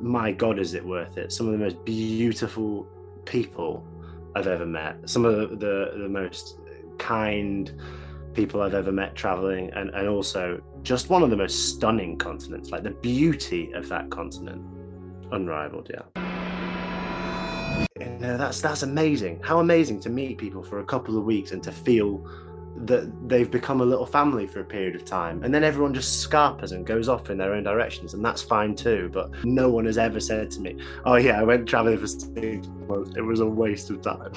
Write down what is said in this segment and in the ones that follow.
my God, is it worth it? Some of the most beautiful people I've ever met. Some of the most kind people I've ever met traveling, and also just one of the most stunning continents. Like the beauty of that continent, unrivaled. That's amazing. How amazing to meet people for a couple of weeks and to feel that they've become a little family for a period of time, and then everyone just scarpers and goes off in their own directions, and that's fine too. But no one has ever said to me, oh yeah, I went traveling for 6 months, it was a waste of time.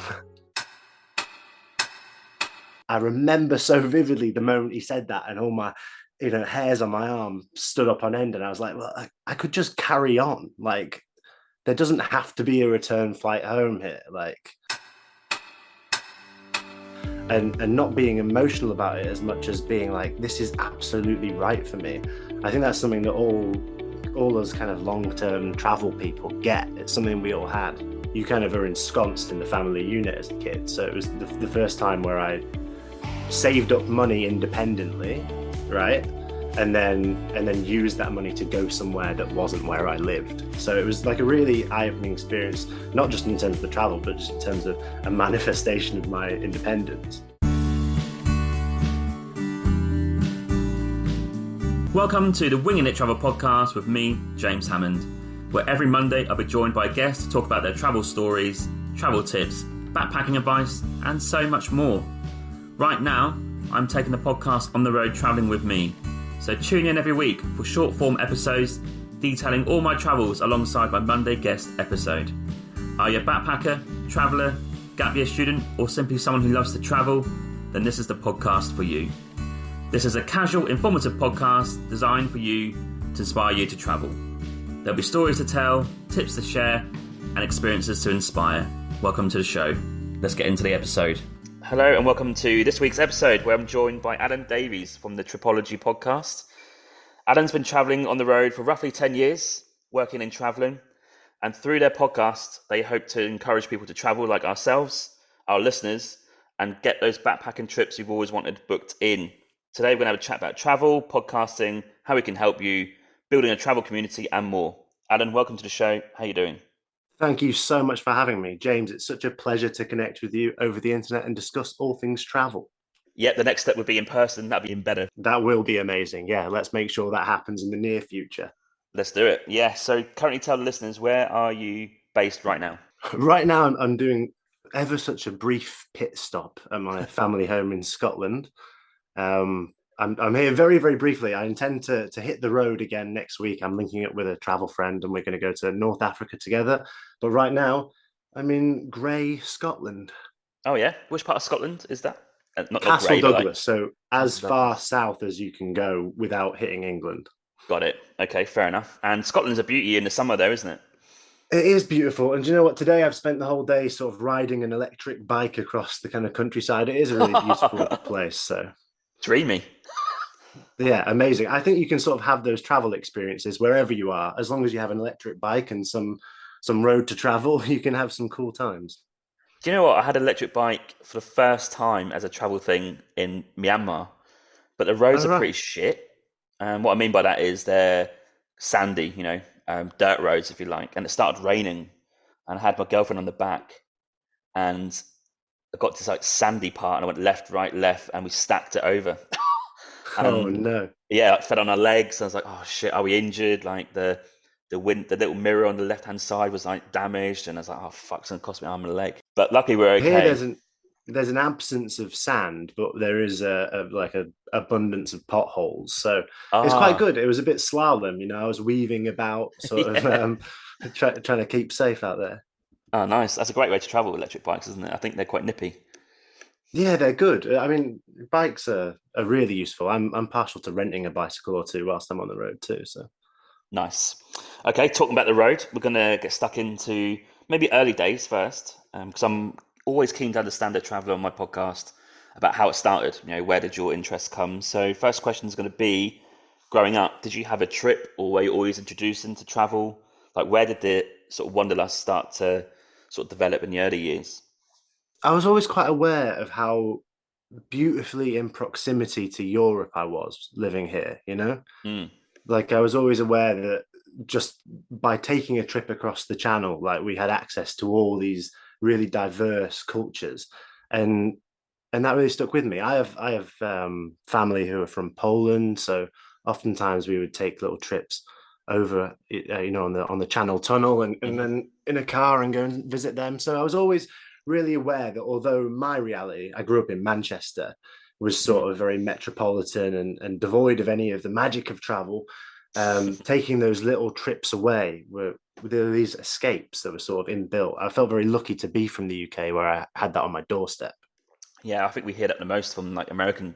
I remember so vividly the moment he said that, and all my hairs on my arm stood up on end, and I was like, well, I could just carry on. Like, there doesn't have to be a return flight home here. Like, and not being emotional about it as much as being like, this is absolutely right for me. I think that's something that all those kind of long-term travel people get. It's something we all had. You kind of are ensconced in the family unit as a kid. So it was the first time where I saved up money independently, right? And then used that money to go somewhere that wasn't where I lived. So it was like a really eye-opening experience, not just in terms of the travel, but just in terms of a manifestation of my independence. Welcome to the Winging It Travel podcast with me, James Hammond, where every Monday I'll be joined by a guest to talk about their travel stories, travel tips, backpacking advice, and so much more. Right now, I'm taking the podcast on the road travelling with me. So tune in every week for short form episodes detailing all my travels alongside my Monday guest episode. Are you a backpacker, traveller, gap year student, or simply someone who loves to travel? Then this is the podcast for you. This is a casual, informative podcast designed for you to inspire you to travel. There'll be stories to tell, tips to share, and experiences to inspire. Welcome to the show. Let's get into the episode. Hello and welcome to this week's episode where I'm joined by Alun Davies from the Tripology podcast. Alun's been travelling on the road for roughly 10 years, working in travelling, and through their podcast, they hope to encourage people to travel like ourselves, our listeners, and get those backpacking trips you've always wanted booked in. Today, we're going to have a chat about travel, podcasting, how we can help you, building a travel community, and more. Alun, welcome to the show. How are you doing? Thank you so much for having me, James. It's such a pleasure to connect with you over the internet and discuss all things travel. Yeah, the next step would be in person. That'd be even better. That will be amazing. Yeah, let's make sure that happens in the near future. Let's do it. Yeah, so currently tell the listeners, where are you based right now? Right now, I'm doing ever such a brief pit stop at my family home in Scotland. I'm here very, very briefly. I intend to hit the road again next week. I'm linking up with a travel friend and we're going to go to North Africa together. But right now, I'm in grey Scotland. Oh, yeah? Which part of Scotland is that? Not Castle Douglas, so as far south as you can go without hitting England. Got it. Okay, fair enough. And Scotland's a beauty in the summer though, isn't it? It is beautiful. And do you know what? Today I've spent the whole day sort of riding an electric bike across the kind of countryside. It is a really beautiful place. So dreamy. Yeah, amazing. I think you can sort of have those travel experiences wherever you are, as long as you have an electric bike and some road to travel, you can have some cool times. Do you know what? I had an electric bike for the first time as a travel thing in Myanmar, but the roads are pretty shit. And what I mean by that is they're sandy, dirt roads, if you like. And it started raining, and I had my girlfriend on the back, and I got to this like sandy part, and I went left, right, left, and we stacked it over. Oh no! Yeah, it fell on our legs. I was like, "Oh shit, are we injured?" Like the little mirror on the left hand side was like damaged, and I was like, "Oh fuck, it's gonna cost me an arm and a leg." But luckily, we're okay. Here, there's an absence of sand, but there is a abundance of potholes, so it's quite good. It was a bit slalom, I was weaving about, sort of trying to keep safe out there. Oh, nice! That's a great way to travel with electric bikes, isn't it? I think they're quite nippy. Yeah, they're good. I mean, bikes are really useful. I'm partial to renting a bicycle or two whilst I'm on the road too. So nice. Okay, talking about the road, we're going to get stuck into maybe early days first, because I'm always keen to understand a traveller on my podcast about how it started. Where did your interest come? So first question is going to be, growing up, did you have a trip, or were you always introduced into travel? Like, where did the sort of wanderlust start to sort of develop in the early years? I was always quite aware of how beautifully in proximity to Europe I was living here, Like, I was always aware that just by taking a trip across the channel, like we had access to all these really diverse cultures, and that really stuck with me. I have family who are from Poland, so oftentimes we would take little trips over, on the Channel Tunnel, and Mhm. then in a car and go and visit them. So I was always really aware that although my reality, I grew up in Manchester, was Mhm. sort of very metropolitan and devoid of any of the magic of travel, taking those little trips away there were these escapes that were sort of inbuilt. I felt very lucky to be from the UK where I had that on my doorstep. Yeah, I think we hear that the most from like American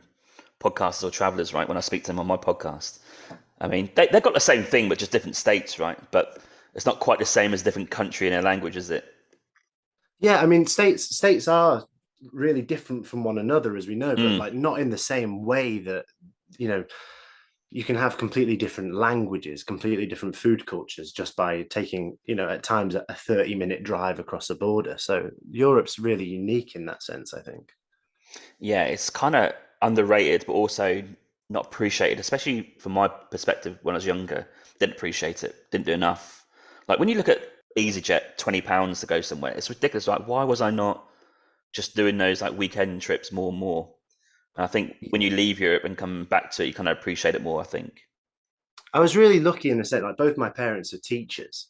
podcasters or travelers, right? When I speak to them on my podcast, I mean, they've got the same thing, but just different states, right? But it's not quite the same as a different country and their language, is it? Yeah, I mean, states are really different from one another, as we know, but Mm. like not in the same way that, you know, you can have completely different languages, completely different food cultures just by taking, at times a 30-minute drive across a border. So Europe's really unique in that sense, I think. Yeah, it's kind of underrated, but also not appreciated, especially from my perspective when I was younger. Didn't appreciate it, didn't do enough. Like when you look at EasyJet, £20 to go somewhere, it's ridiculous. Like, why was I not just doing those like weekend trips more and more? And I think when you leave Europe and come back to it, you kind of appreciate it more, I think. I was really lucky in the sense, like both my parents are teachers.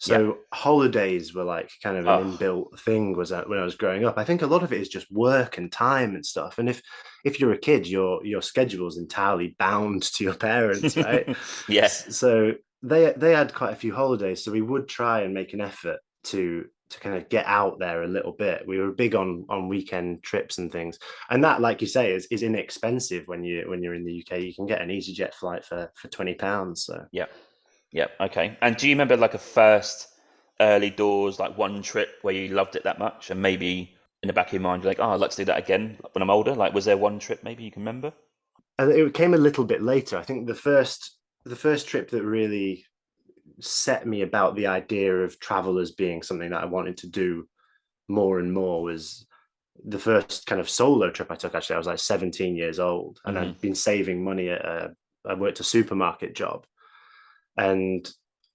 Yeah. So holidays were like kind of an Oh, inbuilt thing was that when I was growing up. I think a lot of it is just work and time and stuff. And if you're a kid, your schedule is entirely bound to your parents, right? yeah. So they had quite a few holidays. So we would try and make an effort to kind of get out there a little bit. We were big on weekend trips and things, and that, like you say, is inexpensive when you're in the UK. You can get an EasyJet flight for £20. So Yeah. Yeah. Okay. And do you remember like a first early doors, like one trip where you loved it that much, and maybe in the back of your mind you're like, oh, I'd like to do that again when I'm older? Like, was there one trip maybe you can remember? and it came a little bit later. I think the first trip that really set me about the idea of travel as being something that I wanted to do more and more was the first kind of solo trip I took. Actually, I was like 17 years old, and Hmm. I'd been saving money I worked a supermarket job, and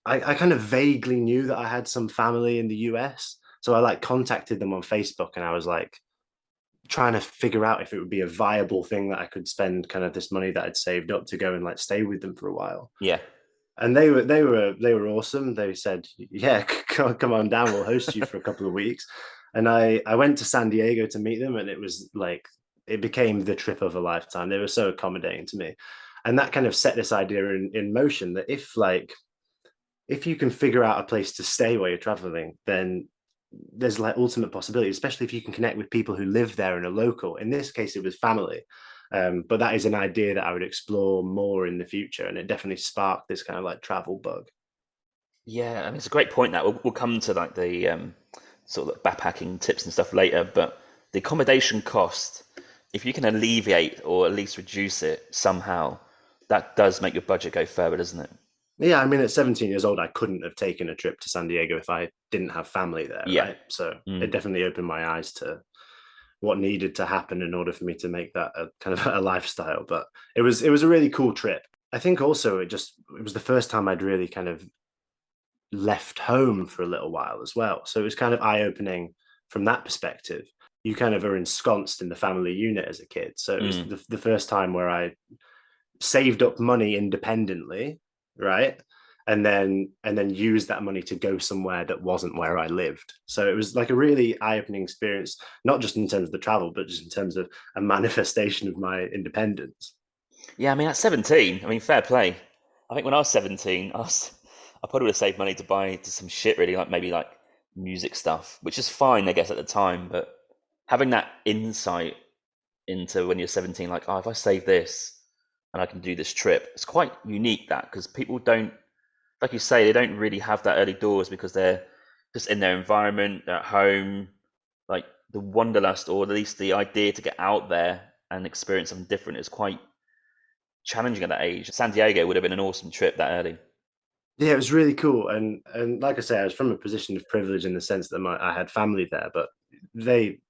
I kind of vaguely knew that I had some family in the US. So I like contacted them on Facebook, and I was like trying to figure out if it would be a viable thing that I could spend kind of this money that I'd saved up to go and like stay with them for a while. Yeah. And they were awesome. They said, "Yeah, come on down. We'll host you for a couple of weeks." And I went to San Diego to meet them, and it was like it became the trip of a lifetime. They were so accommodating to me, and that kind of set this idea in motion that if you can figure out a place to stay while you're traveling, then there's like ultimate possibility, especially if you can connect with people who live there and are local. In this case, it was family. But that is an idea that I would explore more in the future. And it definitely sparked this kind of like travel bug. Yeah. I mean, it's a great point that we'll come to like the sort of backpacking tips and stuff later, but the accommodation cost, if you can alleviate or at least reduce it somehow, that does make your budget go further, doesn't it? Yeah, I mean, at 17 years old, I couldn't have taken a trip to San Diego if I didn't have family there, Yeah. right? So it Mm. definitely opened my eyes to what needed to happen in order for me to make that a kind of a lifestyle. But it was a really cool trip. I think also it was the first time I'd really kind of left home for a little while as well. So it was kind of eye opening from that perspective. You kind of are ensconced in the family unit as a kid. So it was Mm. the first time where I saved up money independently, right? And then use that money to go somewhere that wasn't where I lived. So it was like a really eye-opening experience, not just in terms of the travel, but just in terms of a manifestation of my independence. Yeah, I mean, at 17, I mean, fair play. I think when I was 17, I probably would have saved money to buy to some shit, really, like maybe like music stuff, which is fine, I guess, at the time. But having that insight into when you're 17, like, oh, if I save this and I can do this trip, it's quite unique that because people don't, like you say, they don't really have that early doors because they're just in their environment, they're at home. Like the wanderlust, or at least the idea to get out there and experience something different, is quite challenging at that age. San Diego would have been an awesome trip that early. Yeah, it was really cool, and like I say, I was from a position of privilege in the sense that I had family there, but they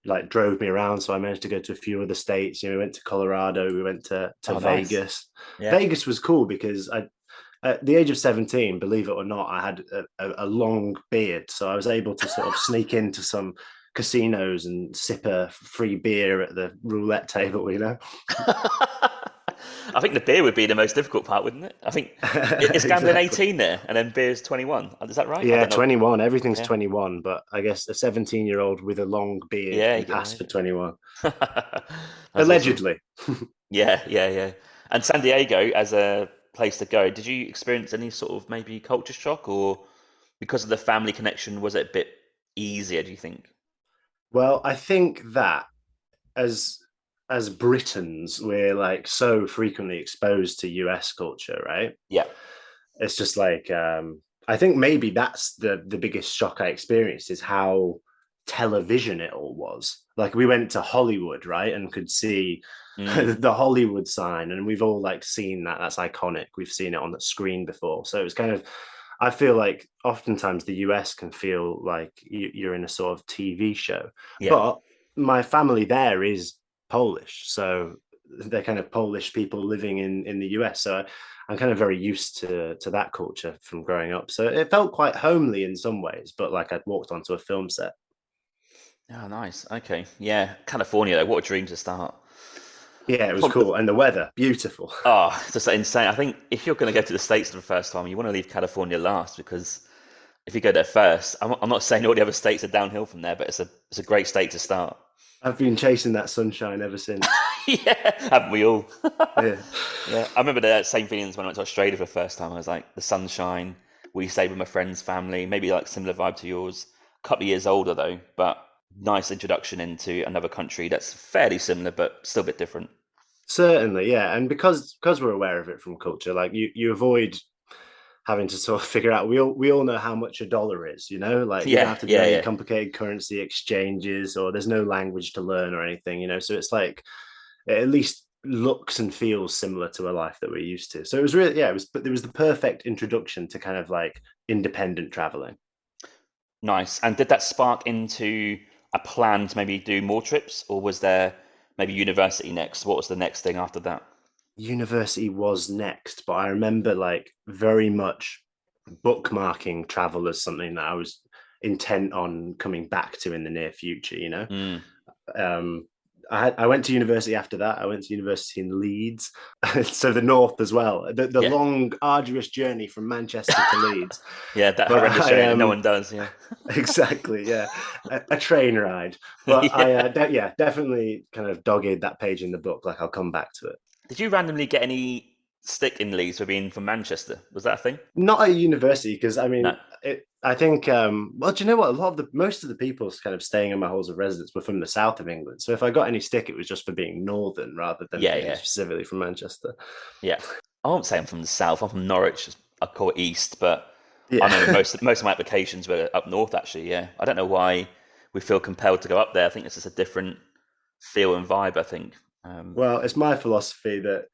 like drove me around, so I managed to go to a few other states. We went to Colorado, we went to Oh, nice. Vegas. Yeah. Vegas was cool because At the age of 17, believe it or not, I had a long beard. So I was able to sort of sneak into some casinos and sip a free beer at the roulette table, you know? I think the beer would be the most difficult part, wouldn't it? I think it's gambling Exactly. 18 there, and then beer's 21. Is that right? I Yeah, don't know. 21. Everything's Yeah, 21, but I guess a 17-year-old with a long beard yeah, you can get pass away for with 21. it. That's awesome. Allegedly. Yeah, yeah, yeah. And San Diego as a place to go, did you experience any sort of maybe culture shock, or because of the family connection, was it a bit easier, do you think? Well, I think that as as Britons, we're like so frequently exposed to US culture, right? Yeah. It's just like I think maybe that's the biggest shock I experienced is how television it all was. Like we went to Hollywood, right, and could see Mm, the Hollywood sign, and we've all like seen that. That's iconic. We've seen it on the screen before, so it was kind of. I feel like oftentimes the US can feel like you're in a sort of TV show, yeah. but my family there is Polish, so they're kind of Polish people living in the US. So I'm kind of very used to that culture from growing up. So it felt quite homely in some ways, but like I'd walked onto a film set. Oh, nice. Okay. Yeah. California, though, what a dream to start. Yeah, it was Probably cool. And the weather, beautiful. oh, it's just insane. I think if you're going to go to the States for the first time, you want to leave California last because if you go there first, I'm not saying all the other states are downhill from there, but it's a great state to start. I've been chasing that sunshine ever since. Yeah, haven't we all? Yeah. Yeah, I remember the same feelings when I went to Australia for the first time. I was like, the sunshine. We stayed with my friend's family, maybe like similar vibe to yours. A couple of years older though, but nice introduction into another country that's fairly similar but still a bit different. Certainly, yeah. And because we're aware of it from culture, like you avoid having to sort of figure out we all know how much a dollar is, you know, like you don't Yeah, have to do yeah, any yeah. complicated currency exchanges or there's no language to learn or anything, you know. So it's like it at least looks and feels similar to a life that we're used to. So it was really, yeah, it was, but it was the perfect introduction to kind of like independent traveling. Nice. And did that spark into a plan to maybe do more trips, or was there maybe university next? What was the next thing after that? University was next, but I remember like very much bookmarking travel as something that I was intent on coming back to in the near future, you know. Mm, um I went to university after that. I went to university in Leeds, so the north as well. The yeah. long, arduous journey from Manchester to Leeds. Yeah, that But horrendous I journey that no one does. Yeah. exactly, yeah, a train ride. But I Yeah. yeah, definitely kind of dogged that page in the book. Like I'll come back to it. Did you randomly get any stick in Leeds for being from Manchester? Was that a thing? Not at university, because I No. mean, I think. Well, do you know what? Most of the people kind of staying in my halls of residence were from the south of England. So if I got any stick, it was just for being northern rather than Yeah, being yeah, specifically from Manchester. yeah. I won't say I'm from the south. I'm from Norwich. I call it east, but I remember Yeah. most of my applications were up north. Actually, yeah. I don't know why we feel compelled to go up there. I think it's just a different feel and vibe. I think. Well, it's my philosophy that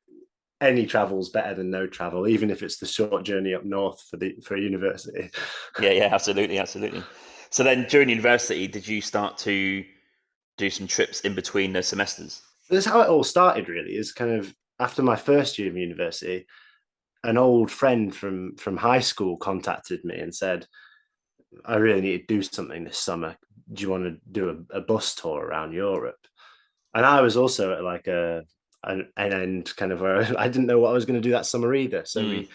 any travel's better than no travel, even if it's the short journey up north for university. Yeah, yeah, absolutely, absolutely. So then, during university, did you start to do some trips in between the semesters? This is how it all started. Really, is kind of after my first year of university. An old friend from high school contacted me and said, I really need to do something this summer. Do you want to do a bus tour around Europe? And I was also at like an end kind of where I didn't know what I was going to do that summer either. So Mm,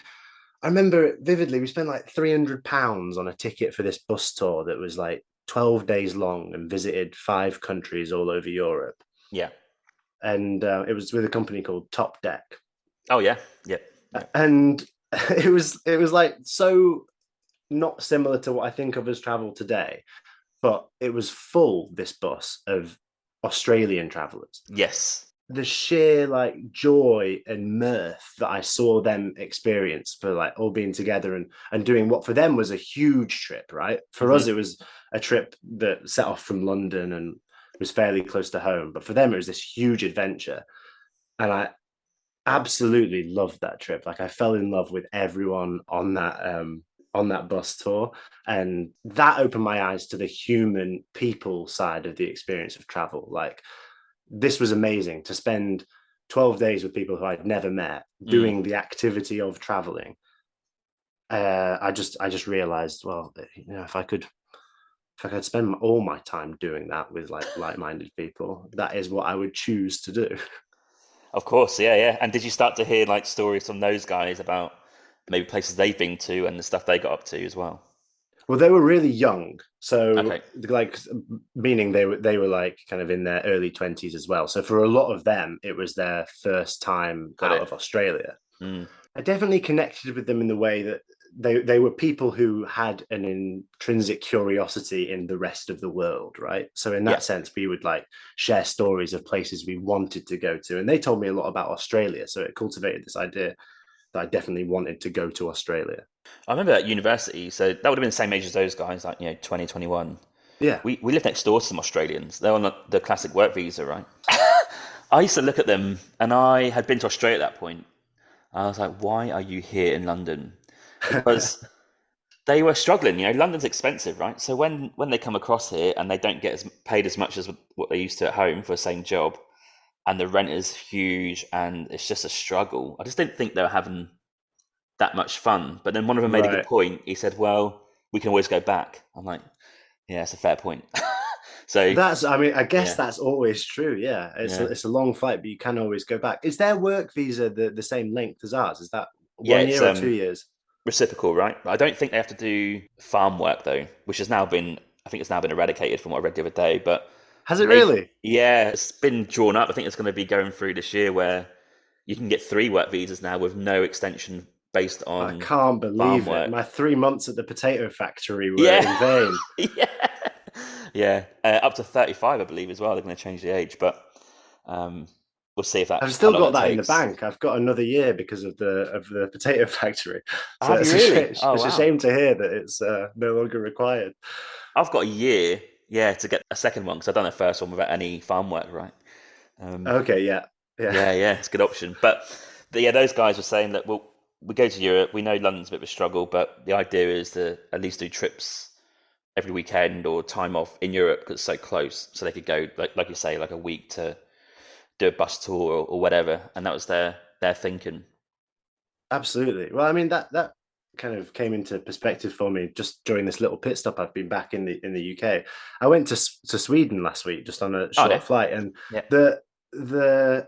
I remember vividly, we spent like £300 on a ticket for this bus tour that was like 12 days long and visited 5 countries all over Europe. yeah. And it was with a company called Top Deck. Oh yeah, yeah, yeah. And it was like so not similar to what I think of as travel today, but it was full, this bus, of Australian travelers. Yes. The sheer like joy and mirth that I saw them experience for like all being together and doing what for them was a huge trip, right? For us, Hmm. it was a trip that set off from London and was fairly close to home. But for them, it was this huge adventure. And I absolutely loved that trip. Like I fell in love with everyone on that bus tour, and that opened my eyes to the human people side of the experience of travel. Like this was amazing to spend 12 days with people who I'd never met Mm, doing the activity of traveling. I just realized, well, if I could spend all my time doing that with like-minded people, that is what I would choose to do. Of course, yeah, yeah. And did you start to hear like stories from those guys about maybe places they've been to and the stuff they got up to as well? Well, they were really young, so Okay, like meaning they were like kind of in their early 20s as well. So for a lot of them, it was their first time got out it. of Australia. Mm, I definitely connected with them in the way that they were people who had an intrinsic curiosity in the rest of the world, right? So in yeah. that sense, we would like share stories of places we wanted to go to, and they told me a lot about Australia. So it cultivated this idea that I definitely wanted to go to Australia. I remember at university, so that would have been the same age as those guys, like, 2021. Yeah. We lived next door to some Australians. They're on the classic work visa, right? I used to look at them, and I had been to Australia at that point. I was like, why are you here in London? Because they were struggling. London's expensive, right? So when they come across here and they don't get paid as much as what they used to at home for the same job, and the rent is huge, and it's just a struggle. I just didn't think they were having that much fun. But then one of them made a good Right. point. He said, "Well, we can always go back." I'm like, "Yeah, that's a fair point." So I mean, I guess yeah, that's always true. Yeah. yeah, It's a long flight, but you can always go back. Is their work visa the same length as ours? Is that yeah. one It's year or 2 years? reciprocal, right? I don't think they have to do farm work though, which has now been, I think it's now been eradicated from what I read the other day. But Has it they've, really? yeah, it's been drawn up. I think it's going to be going through this year where you can get 3 work visas now with no extension based I on can't farm believe it. work. My 3 months at the potato factory were Yeah, in vain. yeah, yeah. Up to 35, I believe, as well. They're going to change the age, but um, we'll see if that I've how still long got that that in the takes. bank. I've got another year because of the potato factory. So Have you really? Oh it's a wow. shame to hear that it's no longer required. I've got a year, yeah, to get a second one because I've done the first one without any farm work, right? Um, Okay, yeah, yeah. yeah, yeah, it's a good option. But yeah, those guys were saying that well, we go to Europe. We know London's a bit of a struggle, but the idea is to at least do trips every weekend or time off in Europe because it's so close. So they could go like you say, like a week to do a bus tour or whatever. And that was their thinking. Absolutely. Well, I mean that kind of came into perspective for me just during this little pit stop I've been back in the UK. I went to Sweden last week just on a Oh, yeah, short flight, and yeah, the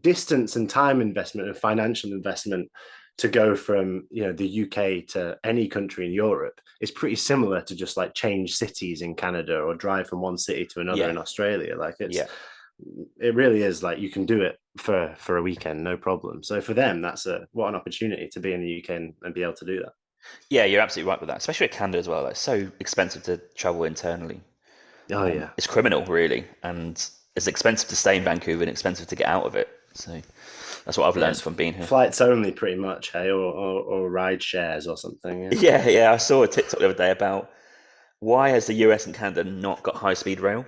distance and time investment and financial investment to go from the UK to any country in Europe is pretty similar to just like change cities in Canada or drive from one city to another yeah, in Australia. Like yeah. it really is like you can do it for a weekend, no problem. So for them, that's a what an opportunity to be in the UK and be able to do that. Yeah, you're absolutely right with that, especially at Canada as well. Like, it's so expensive to travel internally. Oh yeah, It's criminal, really, and it's expensive to stay in Vancouver and expensive to get out of it. So that's what I've yeah. learned It's from being here. flights only, pretty much, hey, or ride shares or something. Yeah. Yeah, yeah. I saw a TikTok the other day about why has the US and Canada not got high speed rail?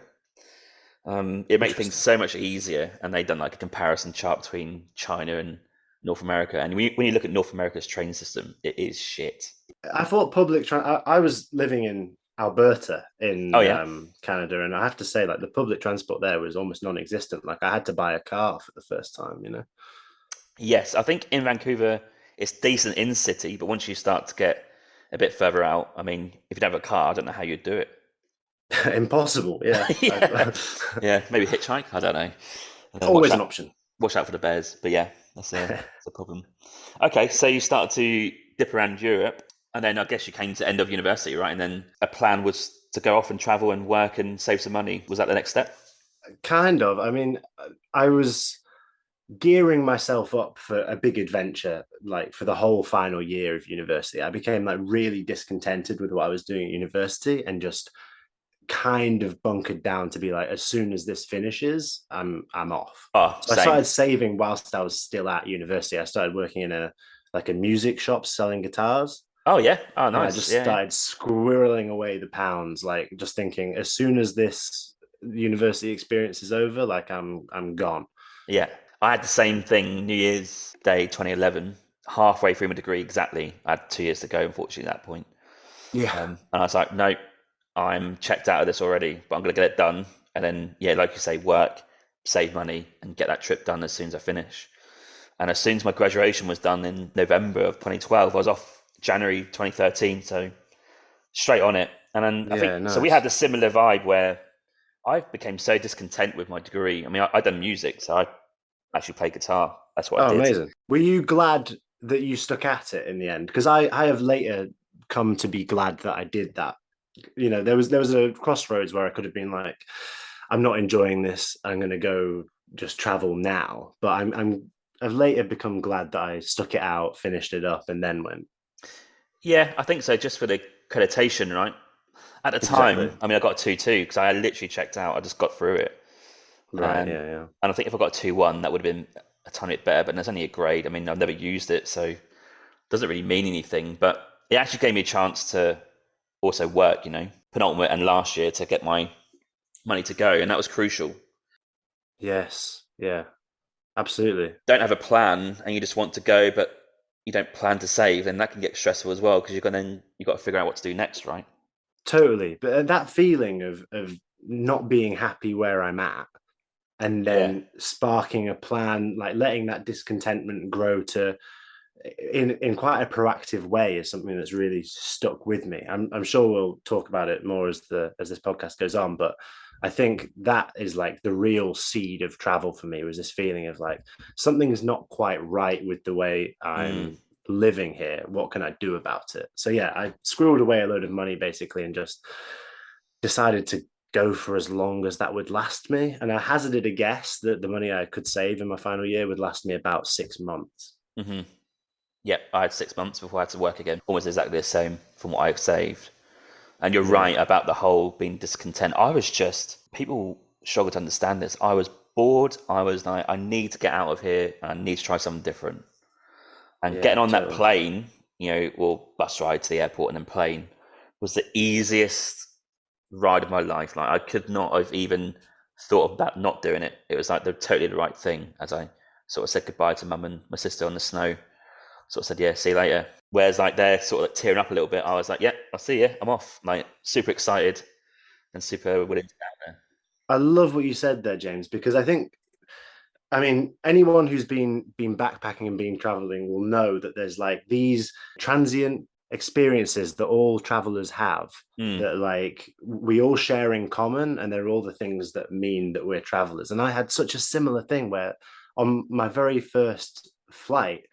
It makes things Interesting. so much easier, and they've done like a comparison chart between China and North America. And when you look at North America's train system, it is shit. I thought I was living in Alberta Oh in yeah, Canada, and I have to say, like the public transport there was almost non-existent. Like I had to buy a car for the first time. yes. I think in Vancouver it's decent in city, but once you start to get a bit further out, I mean, if you don't have a car, I don't know how you'd do it. Impossible. Yeah, Yeah, yeah, maybe hitchhike. I don't know. always an option. Watch out for the bears. But yeah, that's a problem. Okay, so you started to dip around Europe, and then I guess you came to end of university, right? And then a plan was to go off and travel and work and save some money. Was that the next step? Kind of. I mean, I was gearing myself up for a big adventure, like for the whole final year of university. I became like really discontented with what I was doing at university and just kind of bunkered down to be like, as soon as this finishes, I'm off. Oh, So I same. started saving whilst I was still at university. I started working in a music shop selling guitars. Oh yeah. Oh And I nice. just Yeah, yeah. started squirreling away the pounds, like just thinking, as soon as this university experience is over, like I'm gone. Yeah. I had the same thing. New Year's Day, 2011. Halfway through my degree, exactly. I had 2 years to go, unfortunately, at that point. Yeah. And I was like, no, I'm checked out of this already, but I'm going to get it done. And then, yeah, like you say, work, save money, and get that trip done as soon as I finish. And as soon as my graduation was done in November of 2012, I was off January 2013, so straight on it. And then I think Yeah, so. We had nice. a similar vibe where I became so discontent with my degree. I mean, I done music, so I actually played guitar. That's what I Oh, did. amazing. Were you glad that you stuck at it in the end? Because I have later come to be glad that I did that. There was a crossroads where I could have been like, I'm not enjoying this. I'm going to go just travel now. But I've later become glad that I stuck it out, finished it up, and then went. Yeah, I think so. Just for the accreditation, right? At the Exactly. time, I mean, I got a 2-2 because I literally checked out. I just got through it, Right. and Yeah. Yeah. and I think if I got a 2-1, that would have been a tiny bit better. But there's only a grade. I mean, I've never used it, so it doesn't really mean anything. But it actually gave me a chance to also work. Penultimate and last year to get my money to go, and that was crucial. Yes. Yeah. Absolutely. Don't have a plan and you just want to go, but you don't plan to save, and that can get stressful as well because you've got to figure out what to do next, right? Totally. But that feeling of not being happy where I'm at, and Yeah. then sparking a plan, like letting that discontentment grow to in quite a proactive way, is something that's really stuck with me. I'm sure we'll talk about it more as this podcast goes on, but I think that is like the real seed of travel for me, was this feeling of like something's not quite right with the way Mm. I'm living here. What can I do about it? So yeah, I squirreled away a load of money basically and just decided to go for as long as that would last me. And I hazarded a guess that the money I could save in my final year would last me about 6 months. Hmm. Yep, I had 6 months before I had to work again. Almost exactly the same from what I've saved. And you're Yeah. right about the whole being discontent. People struggle to understand this. I was bored. I was like, I need to get out of here. I need to try something different. And getting Yeah, on that totally. plane, or bus ride to the airport and then plane was the easiest ride of my life. Like I could not have even thought about not doing it. It was like totally the right thing. As I sort of said goodbye to mum and my sister on the snow, sort of said, "Yeah, see you later." Whereas like they're sort of like tearing up a little bit. I was like, "Yeah, I'll see you. I'm off." Like super excited and super willing to get out I love what you said there, James, because I mean, anyone who's been backpacking and been traveling will know that there's like these transient experiences that all travelers have, there. that like we all share in common, and they're all the things that mean that we're travelers. And I had such a similar thing where on my very first flight,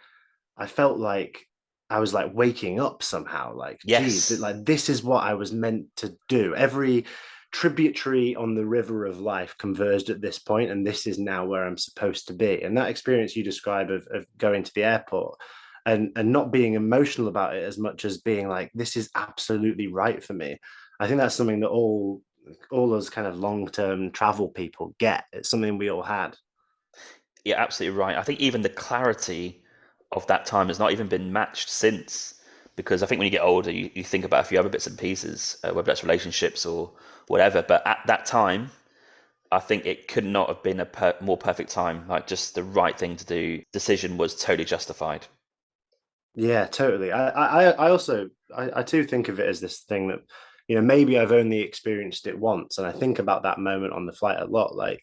I felt like I was like waking up somehow. Like, geez, Yes. like this is what I was meant to do. Every tributary on the river of life converged at this point, and this is now where I'm supposed to be. And that experience you describe of going to the airport and not being emotional about it as much as being like, this is absolutely right for me. I think that's something that all those kind of long-term travel people get. It's something we all had. You're absolutely right. I think even the clarity of that time has not even been matched since. Because I think when you get older, you think about a few other bits and pieces, whether that's relationships or whatever. But at that time, I think it could not have been a more perfect time. Like just the right thing to do. Decision was totally justified. Yeah, totally. I also I too think of it as this thing that, maybe I've only experienced it once, and I think about that moment on the flight a lot. Like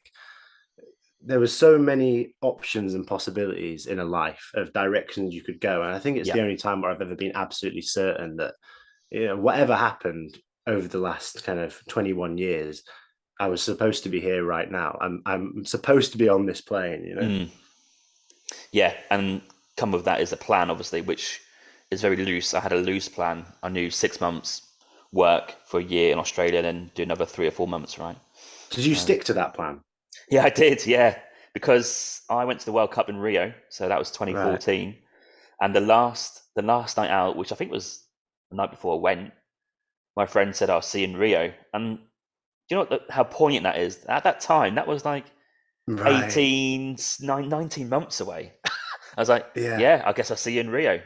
there was so many options and possibilities in a life of directions you could go, and I think it's Yeah. the only time where I've ever been absolutely certain that, whatever happened over the last kind of 21 years, I was supposed to be here right now. I'm supposed to be on this plane. Mm. Yeah. And come with that is a plan, obviously, which is very loose. I had a loose plan. I knew 6 months work for a year in Australia, then do another 3 or 4 months, right? Did you Um, stick to that plan? Yeah, I did. Yeah, because I went to the World Cup in Rio, so that was Right. 2014, and the last night out, which I think was the night before I went, my friend said, "I'll see you in Rio," and do you know how poignant that is? At that time, that was like Right. 19 months away. I was like, Yeah. "Yeah, I guess I'll see you in Rio."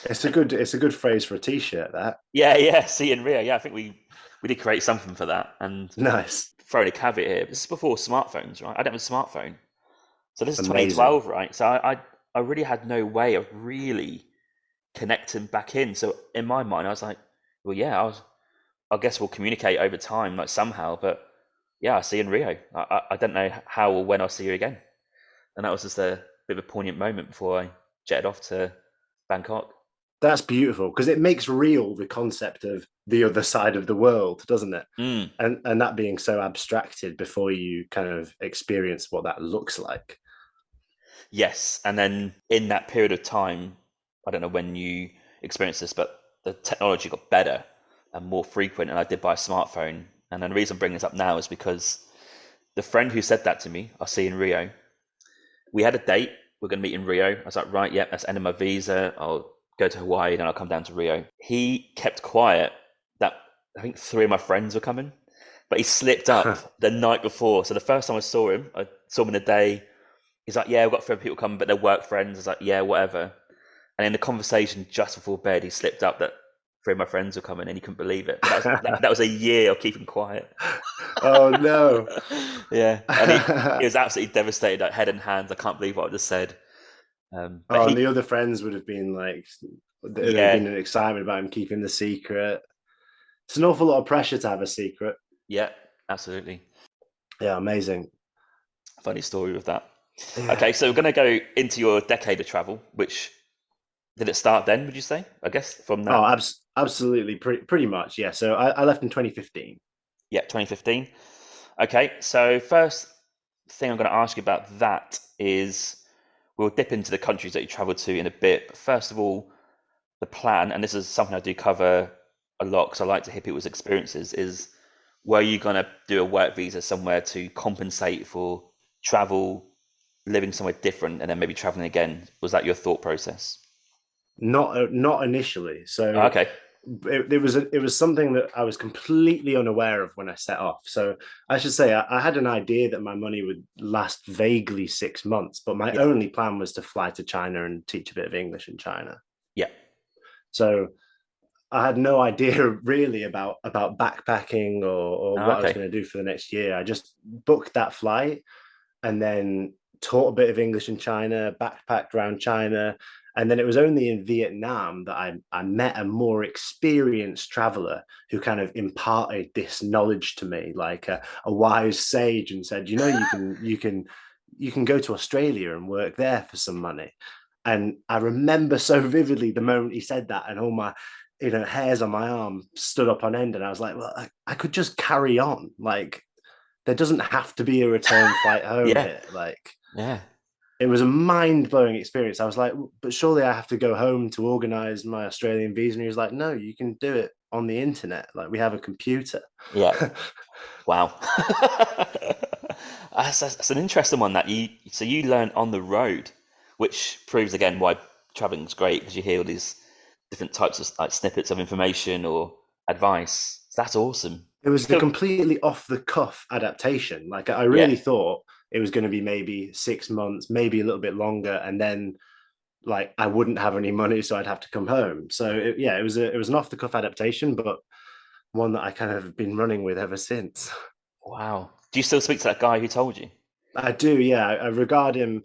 It's a good phrase for a t-shirt, that. Yeah, yeah, see you in Rio. Yeah, I think we did create something for that, and Nice. throwing a caveat here. This is before smartphones, right? I don't have a smartphone. So this is Amazing. 2012, right? So I really had no way of really connecting back in. So in my mind, I was like, well, yeah, I guess we'll communicate over time, like somehow. But yeah, I'll see you in Rio. I don't know how or when I'll see you again. And that was just a bit of a poignant moment before I jetted off to Bangkok. That's beautiful because it makes real the concept of the other side of the world, doesn't it? Mm. And that being so abstracted before you kind of experience what that looks like. Yes, and then in that period of time, I don't know when you experienced this, but the technology got better and more frequent, and I did buy a smartphone. And then the reason I'm bringing this up now is because the friend who said that to me, I'll see in Rio. We had a date. We're going to meet in Rio. I was like, right, yep, that's the end of my visa. I'll go to Hawaii, then I'll come down to Rio. He kept quiet that I think three of my friends were coming, but he slipped up the night before. So the first time I saw him in a day. He's like, yeah, we've got three people coming, but they're work friends. I was like, yeah, whatever. And in the conversation just before bed, he slipped up that three of my friends were coming, and he couldn't believe it. But that was a year of keeping quiet. Oh no. Yeah, and he was absolutely devastated, like head in hands. I can't believe what I just said. But Oh, and he, the other friends would have been like, there'd have yeah, been an excitement about him keeping the secret. It's an awful lot of pressure to have a secret. yeah, absolutely. Yeah, amazing. Funny story with that. Yeah. Okay, so we're going to go into your decade of travel, which did it start then, would you say? I guess from Oh, that, absolutely, pretty much. Yeah. So I left in 2015. yeah, 2015. Okay, so first thing I'm going to ask you about that is we'll dip into the countries that you traveled to in a bit. But first of all, the plan, and this is something I do cover a lot because I like to hear people's experiences, is were you going to do a work visa somewhere to compensate for travel, living somewhere different, and then maybe traveling again? Was that your thought process? Not initially. Oh, So okay. it was something that I was completely unaware of when I set off. So I should say I had an idea that my money would last vaguely 6 months, but my Yeah. only plan was to fly to China and teach a bit of English in China. Yeah. So I had no idea really about backpacking or Oh, what I was okay. going to do for the next year. I just booked that flight and then taught a bit of English in China, backpacked around China. And then it was only in Vietnam that I met a more experienced traveler who kind of imparted this knowledge to me, like a wise sage, and said, you know, you can go to Australia and work there for some money. And I remember so vividly the moment he said that, and all my hairs on my arm stood up on end, and I was like, well, I could just carry on. Like there doesn't have to be a return flight home Yeah. here. Like Yeah. it was a mind-blowing experience. I was like, but surely I have to go home to organize my Australian visa. And he was like, no, you can do it on the internet. Like we have a computer. Yeah. Wow. That's an interesting one that you learn on the road, which proves again why traveling is great because you hear all these different types of like snippets of information or advice. That's awesome. It You was a feel, completely off the cuff adaptation. Like I yeah, really thought it was going to be maybe 6 months, maybe a little bit longer, and then like I wouldn't have any money, so I'd have to come home. So yeah, it was an off the cuff adaptation, but one that I kind of been running with ever since. wow. Do you still speak to that guy who told you? I do, yeah. I regard him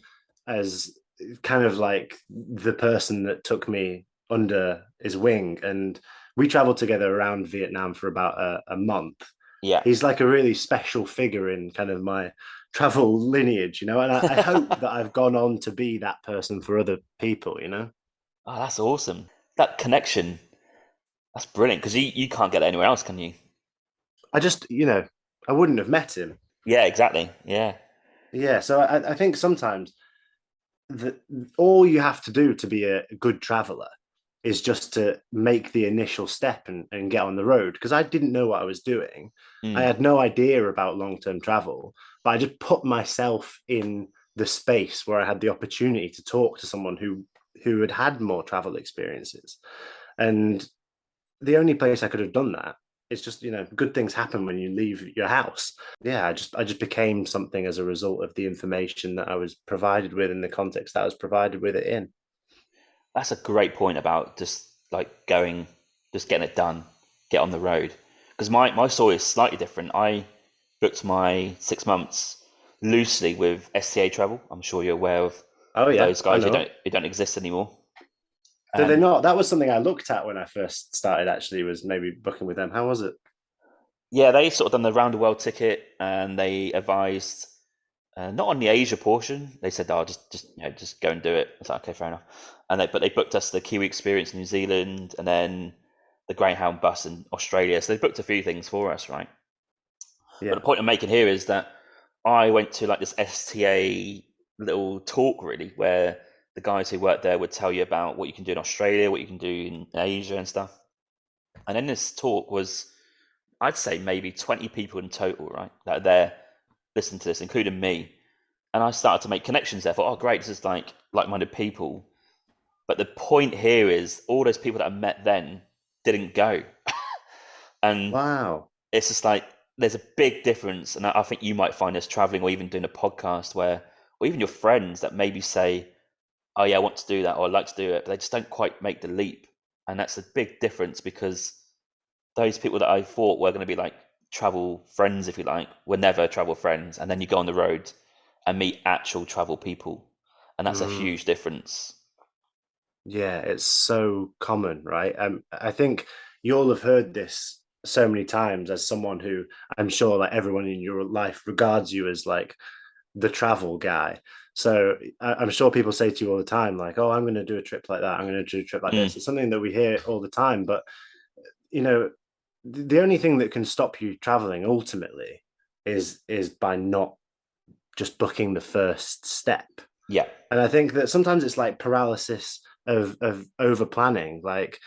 as kind of like the person that took me under his wing, and we traveled together around Vietnam for about a month. Yeah. He's like a really special figure in kind of my travel lineage, and I hope that I've gone on to be that person for other people. Oh, that's awesome. That connection, that's brilliant because you can't get that anywhere else, can you? I just, I wouldn't have met him. Yeah, exactly. Yeah. Yeah, so I think sometimes the, all you have to do to be a good traveler is just to make the initial step and get on the road, because I didn't know what I was doing. I Mm. had no idea about long-term travel, but I just put myself in the space where I had the opportunity to talk to someone who had had more travel experiences. And the only place I could have done that, it's just, good things happen when you leave your house. Yeah, I just became something as a result of the information that I was provided with in the context that I was provided with it in. That's a great point about just like going, just getting it done, get on the road. Because my story is slightly different. I booked my 6 months loosely with STA Travel. I'm sure you're aware of Oh yeah, those I guys. know. They don't exist anymore. Did they And not? That was something I looked at when I first started. Actually, was maybe booking with them. How was it? yeah, they sort of done the round the world ticket, and they advised. not on the Asia portion. They said, "Oh, just go and do it." I was like, "Okay, fair enough." But they booked us the Kiwi Experience in New Zealand, and then the Greyhound bus in Australia. So they booked a few things for us, right? But the Yeah. point I'm making here is that I went to like this STA little talk, really, where the guys who work there would tell you about what you can do in Australia, what you can do in Asia, and stuff. And in this talk was, I'd say, maybe 20 people in total, right? That are there listening to this, including me. And I started to make connections there. I thought, oh, great, this is like-minded people. But the point here is, all those people that I met then didn't go, and Wow. it's just like there's a big difference. And I think you might find this traveling, or even doing a podcast, where, or even your friends that maybe say, "Oh yeah, I want to do that," or "I'd like to do it," but they just don't quite make the leap. And that's a big difference, because those people that I thought were going to be like travel friends, if you like, were never travel friends. And then you go on the road and meet actual travel people, and that's a Mm. huge difference. Yeah, it's so common, right? I think you all have heard this so many times as someone who I'm sure like everyone in your life regards you as like the travel guy. So I'm sure people say to you all the time, like, "Oh, I'm going to do a trip like that. I'm going to do a trip like Mm, this." It's something that we hear all the time, but you know, the only thing that can stop you traveling ultimately is by not just booking the first step. yeah, And I think that sometimes it's like paralysis of over planning. Like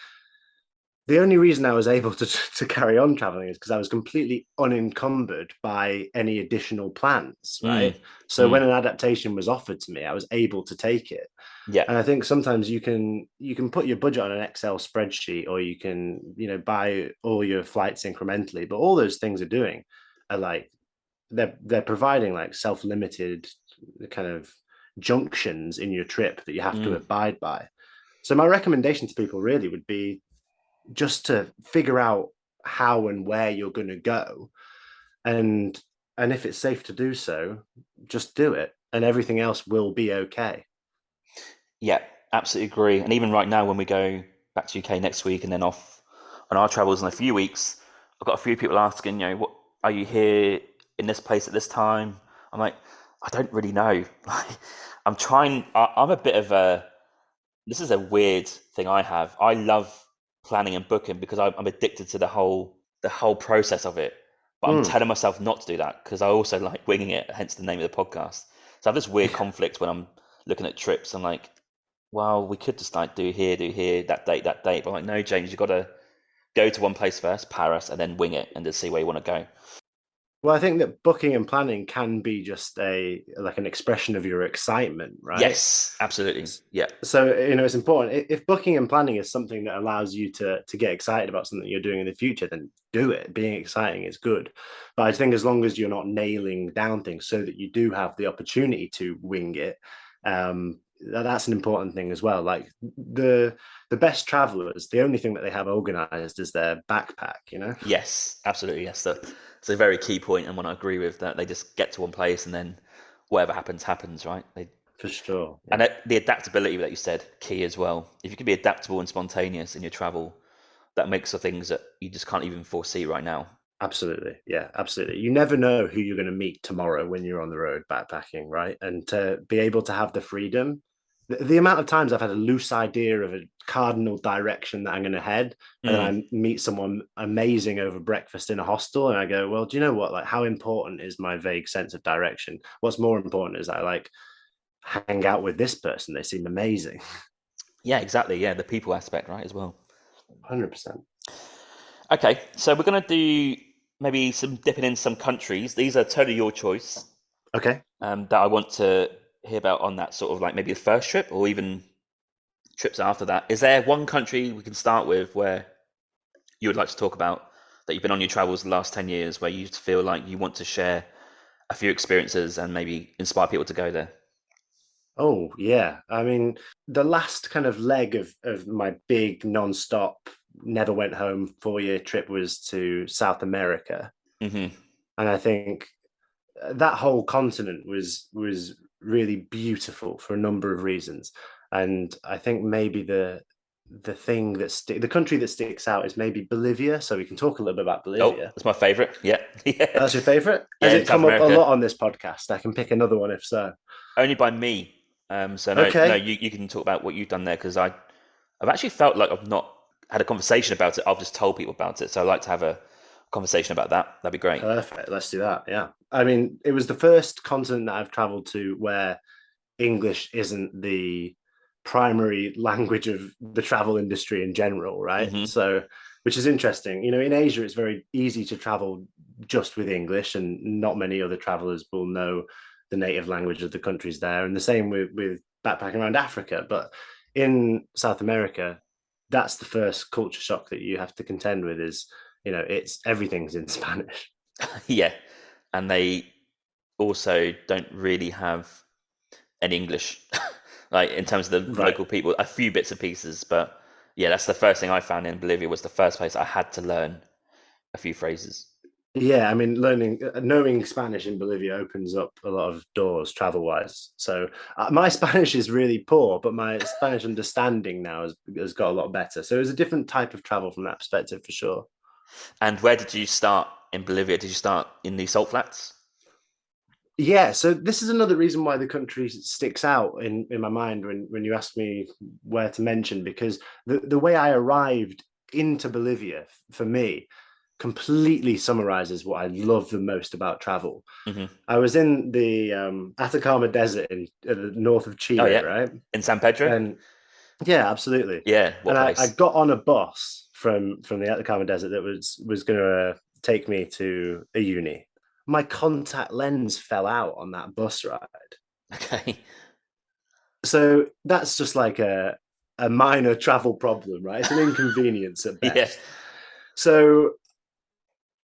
the only reason I was able to carry on traveling is because I was completely unencumbered by any additional plans, mm, right? So mm, when an adaptation was offered to me, I was able to take it. yeah, And I think sometimes you can put your budget on an Excel spreadsheet, or you can buy all your flights incrementally. But all those things are doing are like they're providing like self-limited kind of junctions in your trip that you have to mm, abide by. So my recommendation to people really would be just to figure out how and where you're going to go, and if it's safe to do so, just do it, and everything else will be okay. yeah. Absolutely agree. And even right now, when we go back to UK next week and then off on our travels in a few weeks, I've got a few people asking, what are you here in this place at this time? I'm like, I don't really know. Like, I'm trying. I'm a bit of a this is a weird thing I have. I love planning and booking because I'm addicted to the whole process of it. But I'm Mm. telling myself not to do that because I also like winging it. Hence the name of the podcast. So I have this weird conflict when I'm looking at trips. I'm like, well, we could just like do here, that date, that date. But I'm like, no, James, you got to go to one place first, Paris, and then wing it and just see where you want to go. Well, I think that booking and planning can be just a like an expression of your excitement, right? Yes, absolutely. Yeah. So it's important. If booking and planning is something that allows you to get excited about something you're doing in the future, then do it. Being exciting is good, but I think as long as you're not nailing down things so that you do have the opportunity to wing it, that's an important thing as well. Like the best travelers, the only thing that they have organized is their backpack. Yes, absolutely. Yes, it's a very key point, and one I agree with. That they just get to one place, and then whatever happens, happens. Right? For sure. And Yeah. the adaptability that you said, key as well. If you can be adaptable and spontaneous in your travel, that makes the things that you just can't even foresee right now. Absolutely. Yeah, absolutely. You never know who you're going to meet tomorrow when you're on the road backpacking, right? And to be able to have the freedom, the amount of times I've had a loose idea of a cardinal direction that I'm going to head, and then Mm. I meet someone amazing over breakfast in a hostel, and I go, well, do you know what? Like, how important is my vague sense of direction? What's more important is I like hang out with this person. They seem amazing. Yeah, exactly. Yeah, the people aspect, right, as well. 100%. Okay, so we're gonna do maybe some dipping in some countries. These are totally your choice. Okay. That I want to hear about on that sort of like maybe the first trip or even trips after that. Is there one country we can start with where you would like to talk about that you've been on your travels the last 10 years where you feel like you want to share a few experiences and maybe inspire people to go there? Oh yeah, I mean the last kind of leg of my big non-stop, never went home 4 year trip was to South America, Hmm. and I think that whole continent was really beautiful for a number of reasons, and I think maybe the thing the country that sticks out is maybe Bolivia. So we can talk a little bit about Oh, Bolivia. that's my favorite. Yeah. Yeah. That's your favorite? Has Yeah, in it South come up a America. lot on this podcast? I can pick another one if so. Only by me. So no, Okay, you can talk about what you've done there because I've actually felt like I've not had a conversation about it. I've just told people about it. So I'd like to have a conversation about that. That'd be great. perfect. Let's do that. Yeah. I mean, it was the first continent that I've traveled to where English isn't the primary language of the travel industry in general, right? Hmm. So, which is interesting. In Asia, it's very easy to travel just with English, and not many other travelers will know the native language of the countries there. And the same with backpacking around Africa. But in South America, that's the first culture shock that you have to contend with is, it's everything's in Spanish. Yeah, and they also don't really have any English, like in terms of the Right. local people. A few bits and pieces, but yeah, that's the first thing I found in Bolivia. Was the first place I had to learn a few phrases. Yeah, I mean, knowing Spanish in Bolivia opens up a lot of doors travel-wise. So my Spanish is really poor, but my Spanish understanding now has got a lot better. So it was a different type of travel from that perspective for sure. And where did you start in Bolivia? Did you start in the salt flats? Yeah, so this is another reason why the country sticks out in my mind when you ask me where to mention, because the way I arrived into Bolivia for me completely summarizes what I love the most about travel. Hmm. I was in the Atacama Desert in the north of Oh Chile, yeah, right? in San Pedro. And yeah, absolutely. Yeah, what And I place? got on a bus from the Atacama Desert that was going to take me to a uni. My contact lens fell out on that bus ride, Okay. so that's just like a minor travel problem, right? It's an inconvenience at Yeah. best. So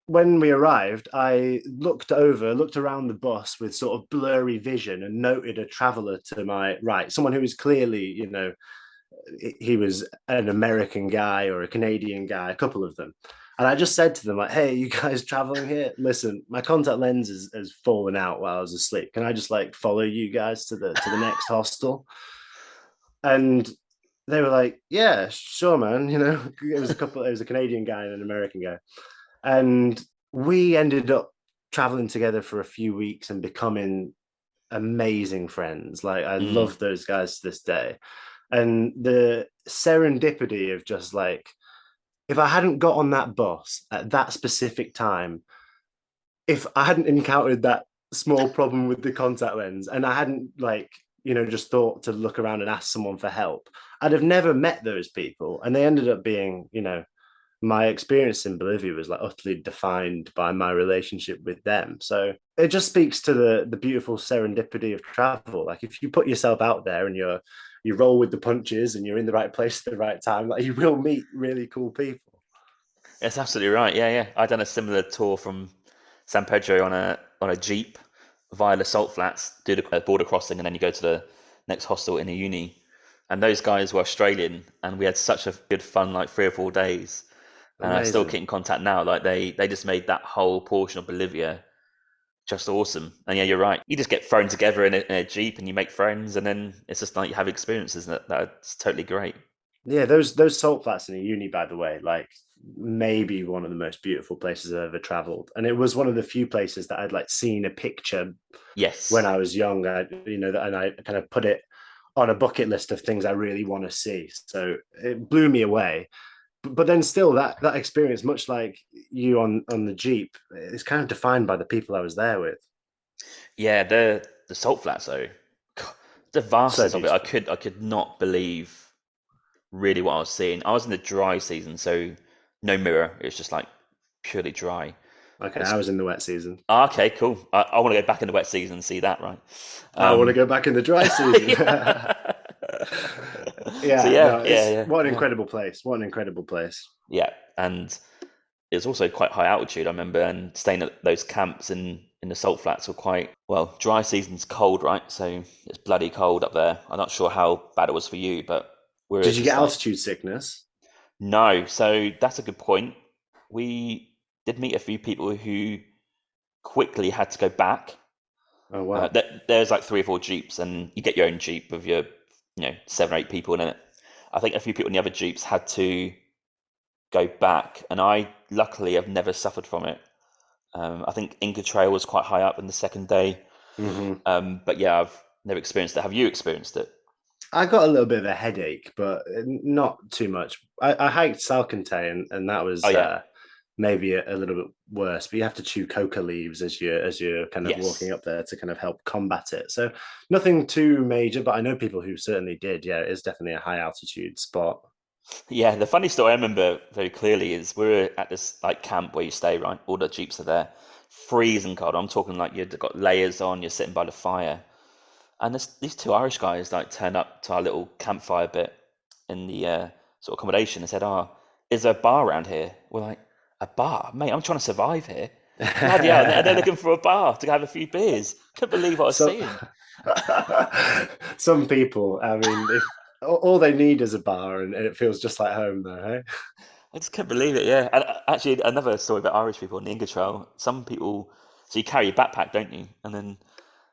when we arrived, I looked around the bus with sort of blurry vision and noted a traveler to my right, someone who was clearly, he was an American guy or a Canadian guy, a couple of them. And I just said to them, like, hey, you guys traveling here? Listen, my contact lens has fallen out while I was asleep. Can I just like follow you guys to the next hostel? And they were like, yeah, sure, man. It was a Canadian guy and an American guy. And we ended up traveling together for a few weeks and becoming amazing friends. Like I Mm. love those guys to this day. And the serendipity of just like, if I hadn't got on that bus at that specific time, if I hadn't encountered that small problem with the contact lens and I hadn't like, just thought to look around and ask someone for help, I'd have never met those people. And they ended up being, my experience in Bolivia was like utterly defined by my relationship with them. So it just speaks to the beautiful serendipity of travel. Like if you put yourself out there and you roll with the punches and you're in the right place at the right time, like you will meet really cool people. That's absolutely right. Yeah, yeah. I done a similar tour from San Pedro on a jeep via the salt flats, do the border crossing, and then you go to the next hostel in a uni. And those guys were Australian, and we had such a good fun, like 3 or 4 days. And I still keep Amazing. in contact now. Like they just made that whole portion of Bolivia just awesome. And yeah, you're right. You just get thrown together in a jeep, and you make friends, and then it's just like you have experiences that's totally great. Yeah, those salt flats in a uni, by the way, like maybe one of the most beautiful places I've ever traveled. And it was one of the few places that I'd like seen a picture when Yes. I was young. And I kind of put it on a bucket list of things I really want to see. So it blew me away. But then still that experience, much like you on the Jeep, is kind of defined by the people I was there with. Yeah, the salt flats though, God, the So vastness of it, I beautiful. could not believe really what I was seeing. I was in the dry season, so no mirror. It was just like purely dry. Okay, It's I was in the wet season. okay, cool. I want to go back in the wet season and see that, right? I want to Um, go back in the dry season. yeah. So Yeah, yeah, no, yeah, it's yeah, what an yeah, incredible place. What an incredible place. yeah. And it's also quite high altitude. I remember and staying at those camps in the salt flats were quite well. Dry season's cold, right? So it's bloody cold up there. I'm not sure how bad it was for you, but we're Did you get just like altitude sickness? no. So that's a good point. We did meet a few people who quickly had to go back. Oh wow. There's like 3 or 4 jeeps, and you get your own jeep with your 7 or 8 people in it. I think a few people in the other jeeps had to go back, and I luckily have never suffered from it. I think Inca Trail was quite high up in the second day, Hmm. but yeah, I've never experienced it. Have you experienced it? I got a little bit of a headache, but not too much. I hiked Salcantay, and that Oh was yeah, maybe a little bit worse. But you have to chew coca leaves as you're kind of walking yes, up there to kind of help combat it. So nothing too major, but I know people who certainly did. Yeah, it is definitely a high altitude spot. yeah. The funny story I remember very clearly is we were at this like camp where you stay, right? All the jeeps are there, freezing cold. I'm talking like you've got layers on, you're sitting by the fire, and these two Irish guys like turn up to our little campfire bit in the sort of accommodation and said, "Oh, is there a bar around here?" We're like, "A bar, mate? I'm trying to survive here." Bloody hell! And they're looking for a bar to have a few beers. Couldn't believe what I was So seeing. some people, I mean, if all they need is a bar and it feels just like home, though, hey? I just couldn't believe it. Yeah, and actually, another story about Irish people on the Inga Trail. Some people, so you carry your backpack, don't you? And then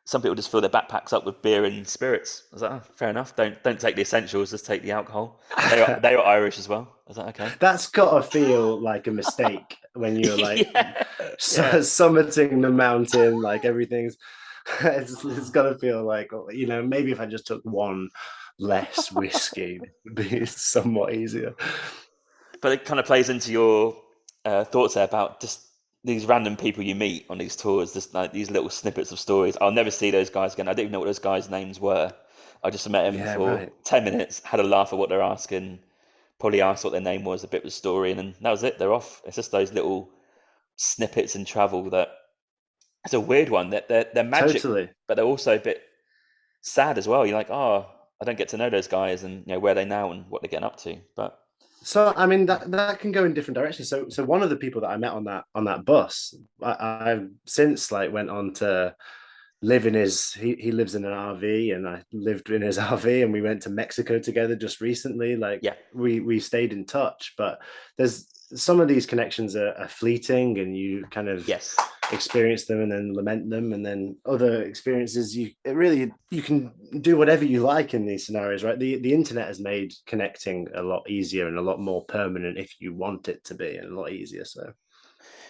some people just fill their backpacks up with beer and spirits. I was like, oh, fair enough. Don't take the essentials. Just take the alcohol. They were Irish as well. I was like, okay. That's got to feel like a mistake when you're like Yeah, yeah. summiting the mountain, like everything's. It's got to feel like, maybe if I just took one less whiskey, it'd be somewhat easier. But it kind of plays into your thoughts there about just these random people you meet on these tours, just like these little snippets of stories. I'll never see those guys again. I didn't even know what those guys' names were. I just met them Yeah, for right. 10 minutes, had a laugh at what they're asking, probably asked what their name was, a bit of a story, and then that was it. They're off. It's just those little snippets in travel that it's a weird one. That they're magic, Totally. but they're also a bit sad as well. You're like, oh, I don't get to know those guys and where are they now and what they're getting up to. But So I mean that can go in different directions. So one of the people that I met on that bus, I've since like went on to live in his he lives in an RV and I lived in his RV and we went to Mexico together just recently. Like yeah, we stayed in touch, but there's some of these connections are fleeting and you kind of yes. experience them and then lament them, and then other experiences you can do whatever you like in these scenarios, right? The internet has made connecting a lot easier and a lot more permanent if you want it to be, and a lot easier. So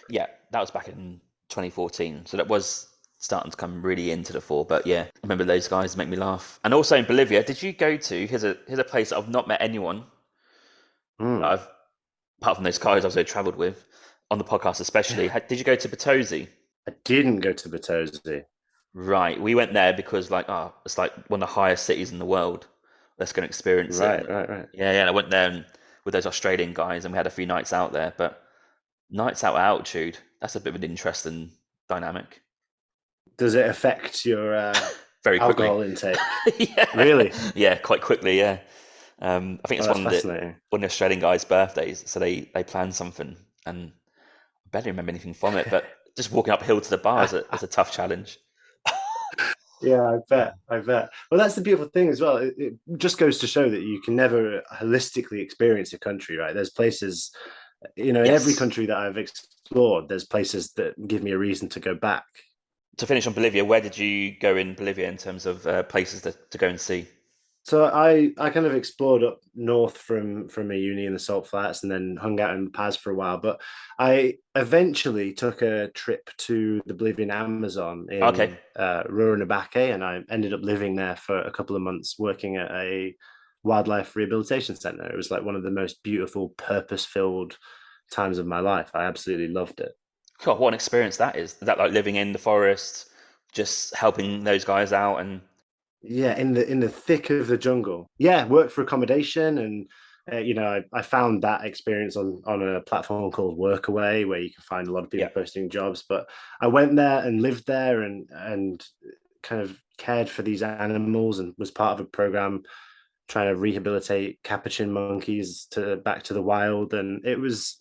Yeah, that was back in 2014. So that was starting to come really into the fore. But yeah, I remember those guys make me laugh. And also in Bolivia, did you go to? Here's a place I've not met anyone that mm. I've apart from those guys I've travelled with on the podcast, especially. Did you go to Potosi? I didn't go to Batozi. Right, we went there because like, oh, it's like one of the highest cities in the world. Let's go and experience it. Right, And right, right. yeah, yeah, I went there with those Australian guys, and we had a few nights out there. But nights out at altitude, that's a bit of an interesting dynamic. Does it affect your Very quickly. alcohol intake? Yeah, Really? yeah, quite quickly. Yeah, I think Oh, it's that's fascinating. one of the Australian guys' birthdays, so they planned something, and I barely remember anything from it. But just walking uphill to the bar is a tough challenge. Yeah, I bet. I bet. Well, that's the beautiful thing as well. It just goes to show that you can never holistically experience a country, right? There's places, in every Yes. country that I've explored, there's places that give me a reason to go back. To finish on Bolivia, where did you go in Bolivia in terms of places to go and see? So I kind of explored up north from a uni in the Salt Flats, and then hung out in Paz for a while. But I eventually took a trip to the Bolivian Amazon Okay. in Rurrenabaque, and I ended up living there for a couple of months, working at a wildlife rehabilitation center. It was like one of the most beautiful, purpose-filled times of my life. I absolutely loved it. God, what an experience that is. Is that like living in the forest, just helping those guys out and Yeah, in the thick of the jungle. Yeah, worked for accommodation, and I found that experience on a platform called Workaway, where you can find a lot of yeah. people posting jobs. But I went there and lived there, and kind of cared for these animals, and was part of a program trying to rehabilitate capuchin monkeys to back to the wild. And it was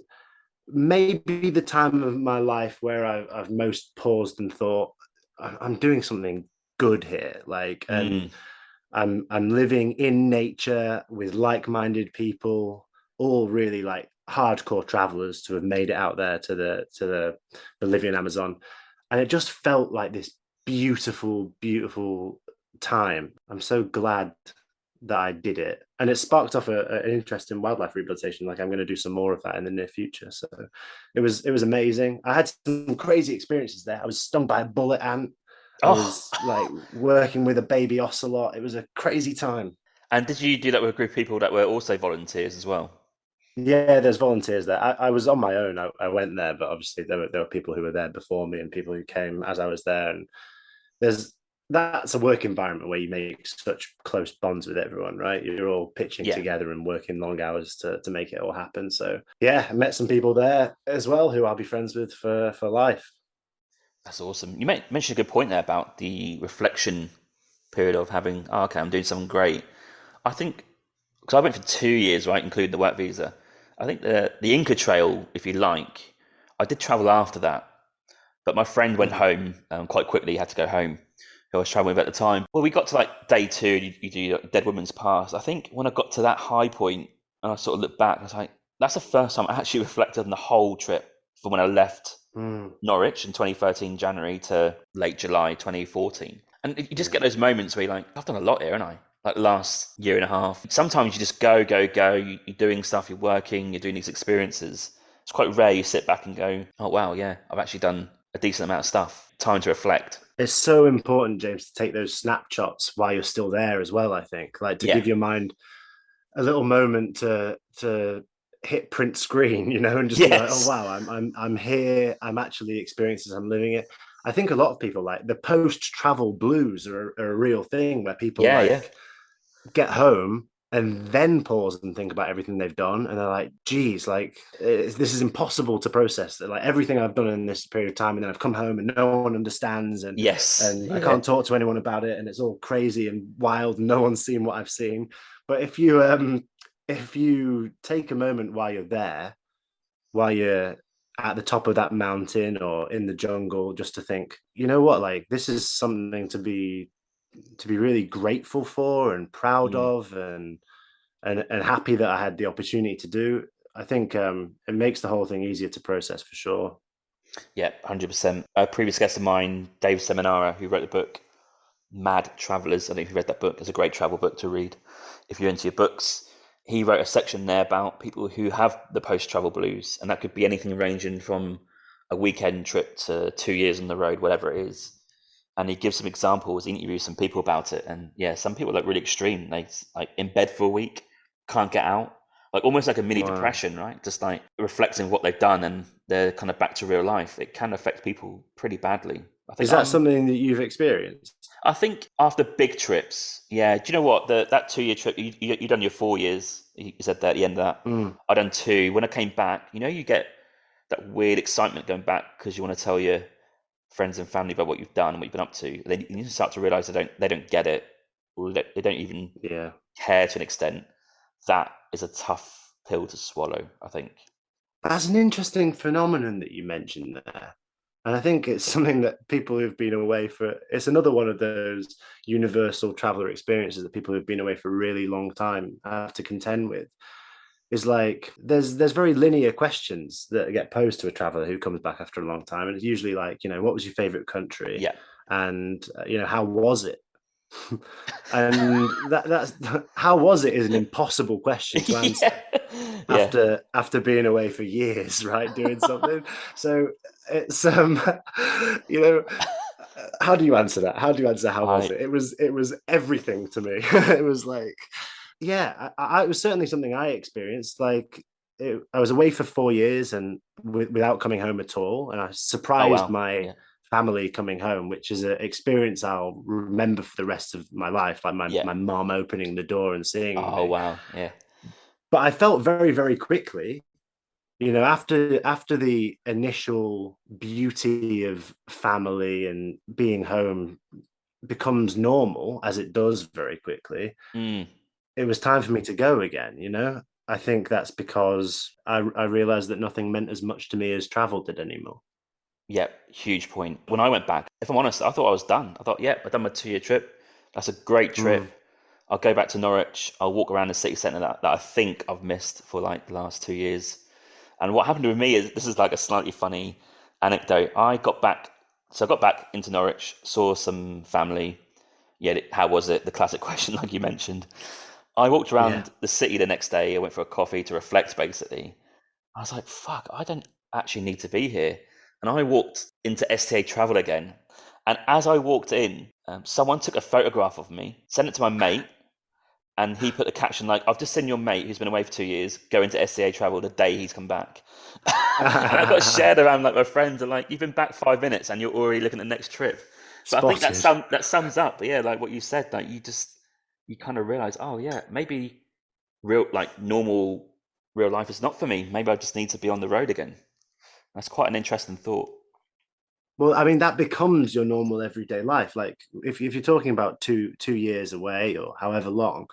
maybe the time of my life where I've most paused and thought, I'm doing something good here. Like, and Mm, I'm living in nature with like-minded people, all really like hardcore travelers to have made it out there to the Bolivian Amazon. And it just felt like this beautiful, beautiful time. I'm so glad that I did it, and it sparked off an interest in wildlife rehabilitation. Like I'm going to do some more of that in the near future. So it was amazing. I had some crazy experiences there. I was stung by a bullet ant. I Oh, was like working with a baby ocelot. It was a crazy time. and did you do that with a group of people that were also volunteers as well? Yeah, there's volunteers there. I was on my own. I went there, but obviously there were people who were there before me and people who came as I was there. And there's that's a work environment where you make such close bonds with everyone, right? You're all pitching Yeah, together and working long hours to make it all happen. So yeah, I met some people there as well who I'll be friends with for life. that's awesome. You mentioned a good point there about the reflection period of having, oh, okay, I'm doing something great. I think, because I went for 2 years, right, including the work visa. I think the Inca Trail, if you like, I did travel after that, but my friend went Mm. home quite quickly, had to go home, who I was traveling with at the time. Well, we got to like day two, you do like Dead Woman's Pass. I think when I got to that high point and I sort of looked back, I was like, that's the first time I actually reflected on the whole trip from when I left Mm. Norwich in 2013 January to late July 2014. And you just Yeah. get those moments where you're like, I've done a lot here, haven't I? Like the last year and a half. Sometimes you just go, go, go. You're doing stuff, you're working, you're doing these experiences. It's quite rare you sit back and go, oh, wow, yeah, I've actually done a decent amount of stuff. Time to reflect. It's so important, James, to take those snapshots while you're still there as well, I think. Like to Yeah. give your mind a little moment to hit print screen, and just be like, oh Yes. wow, I'm here. I'm actually experiencing this. I'm living it. I think a lot of people like the post-travel blues are a real thing where people Yeah, yeah. like get home and then pause and think about everything they've done, and they're like, geez, like this is impossible to process, like everything I've done in this period of time, and then I've come home and no one understands, and Yes. and I Yeah. can't talk to anyone about it, and it's all crazy and wild, and no one's seen what I've seen. But if you take a moment while you're there, while you're at the top of that mountain or in the jungle, just to think, you know what, like this is something to be really grateful for and proud Mm. of, and happy that I had the opportunity to do. I think it makes the whole thing easier to process for sure. Yeah, 100%. A previous guest of mine, Dave Seminara, who wrote the book Mad Travelers. I don't know if you read that book. It's a great travel book to read if you're into your books. He wrote a section there about people who have the post-travel blues, and that could be anything ranging from a weekend trip to 2 years on the road, whatever it is. And he gives some examples, he interviews some people about it, and yeah, some people are like really extreme, like in bed for a week, can't get out, like almost like a mini Wow. depression, right? Just like reflecting what they've done, and they're kind of back to real life. It can affect people pretty badly. I think Is that something that you've experienced? I think after big trips, yeah. Do you know what? That 2 year trip, you done your 4 years. You said that at the end of that. Mm. I done two. When I came back, you get that weird excitement going back because you want to tell your friends and family about what you've done and what you've been up to. Then you start to realize they don't get it, or they don't even Yeah. care to an extent. That is a tough pill to swallow, I think. That's an interesting phenomenon that you mentioned there. And I think it's something that people who've been away for, it's another one of those universal traveler experiences that people who've been away for a really long time have to contend with. Is like there's very linear questions that get posed to a traveler who comes back after a long time, and it's usually like, what was your favorite country, Yeah. and how was it? And that's how was it is an impossissible question to Yeah. answer Yeah. after being away for years, right, doing something. So it's you know how do you answer that? How do you answer how was I it? It was everything to me. It was like, yeah, it was certainly something I experienced. Like I was away for 4 years and without coming home at all, and I oh surprised wow. my Yeah. family coming home, which is an experience I'll remember for the rest of my life. Like my Yeah. my mom opening the door and seeing Oh me. wow. Yeah. But I felt very, very quickly, after the initial beauty of family and being home becomes normal, as it does very quickly, Mm. it was time for me to go again. I think that's because I realized that nothing meant as much to me as travel did anymore. Yeah, huge point. When I went back, if I'm honest, I thought I was done. I thought, yeah, I've done my 2 year trip. That's a great Mm. trip. I'll go back to Norwich. I'll walk around the city centre that I think I've missed for like the last 2 years. And what happened with me is this is like a slightly funny anecdote. I got back into Norwich, saw some family. Yeah, how was it? The classic question, like you mentioned. I walked Yeah. around the city the next day. I went for a coffee to reflect, basically. I was like, fuck, I don't actually need to be here. And I walked into STA Travel again. And as I walked in, someone took a photograph of me, sent it to my mate, and he put the caption like, "I've just seen your mate who's been away for 2 years go into SCA Travel the day he's come back." And I got shared around like my friends are like, "You've been back 5 minutes and you're already looking at the next trip." But I think Spotted. that sums up, yeah, like what you said, like you kind of realize, oh yeah, maybe real like normal real life is not for me. Maybe I just need to be on the road again. That's quite an interesting thought. Well, I mean, that becomes your normal everyday life. Like if you're talking about two years away or however long,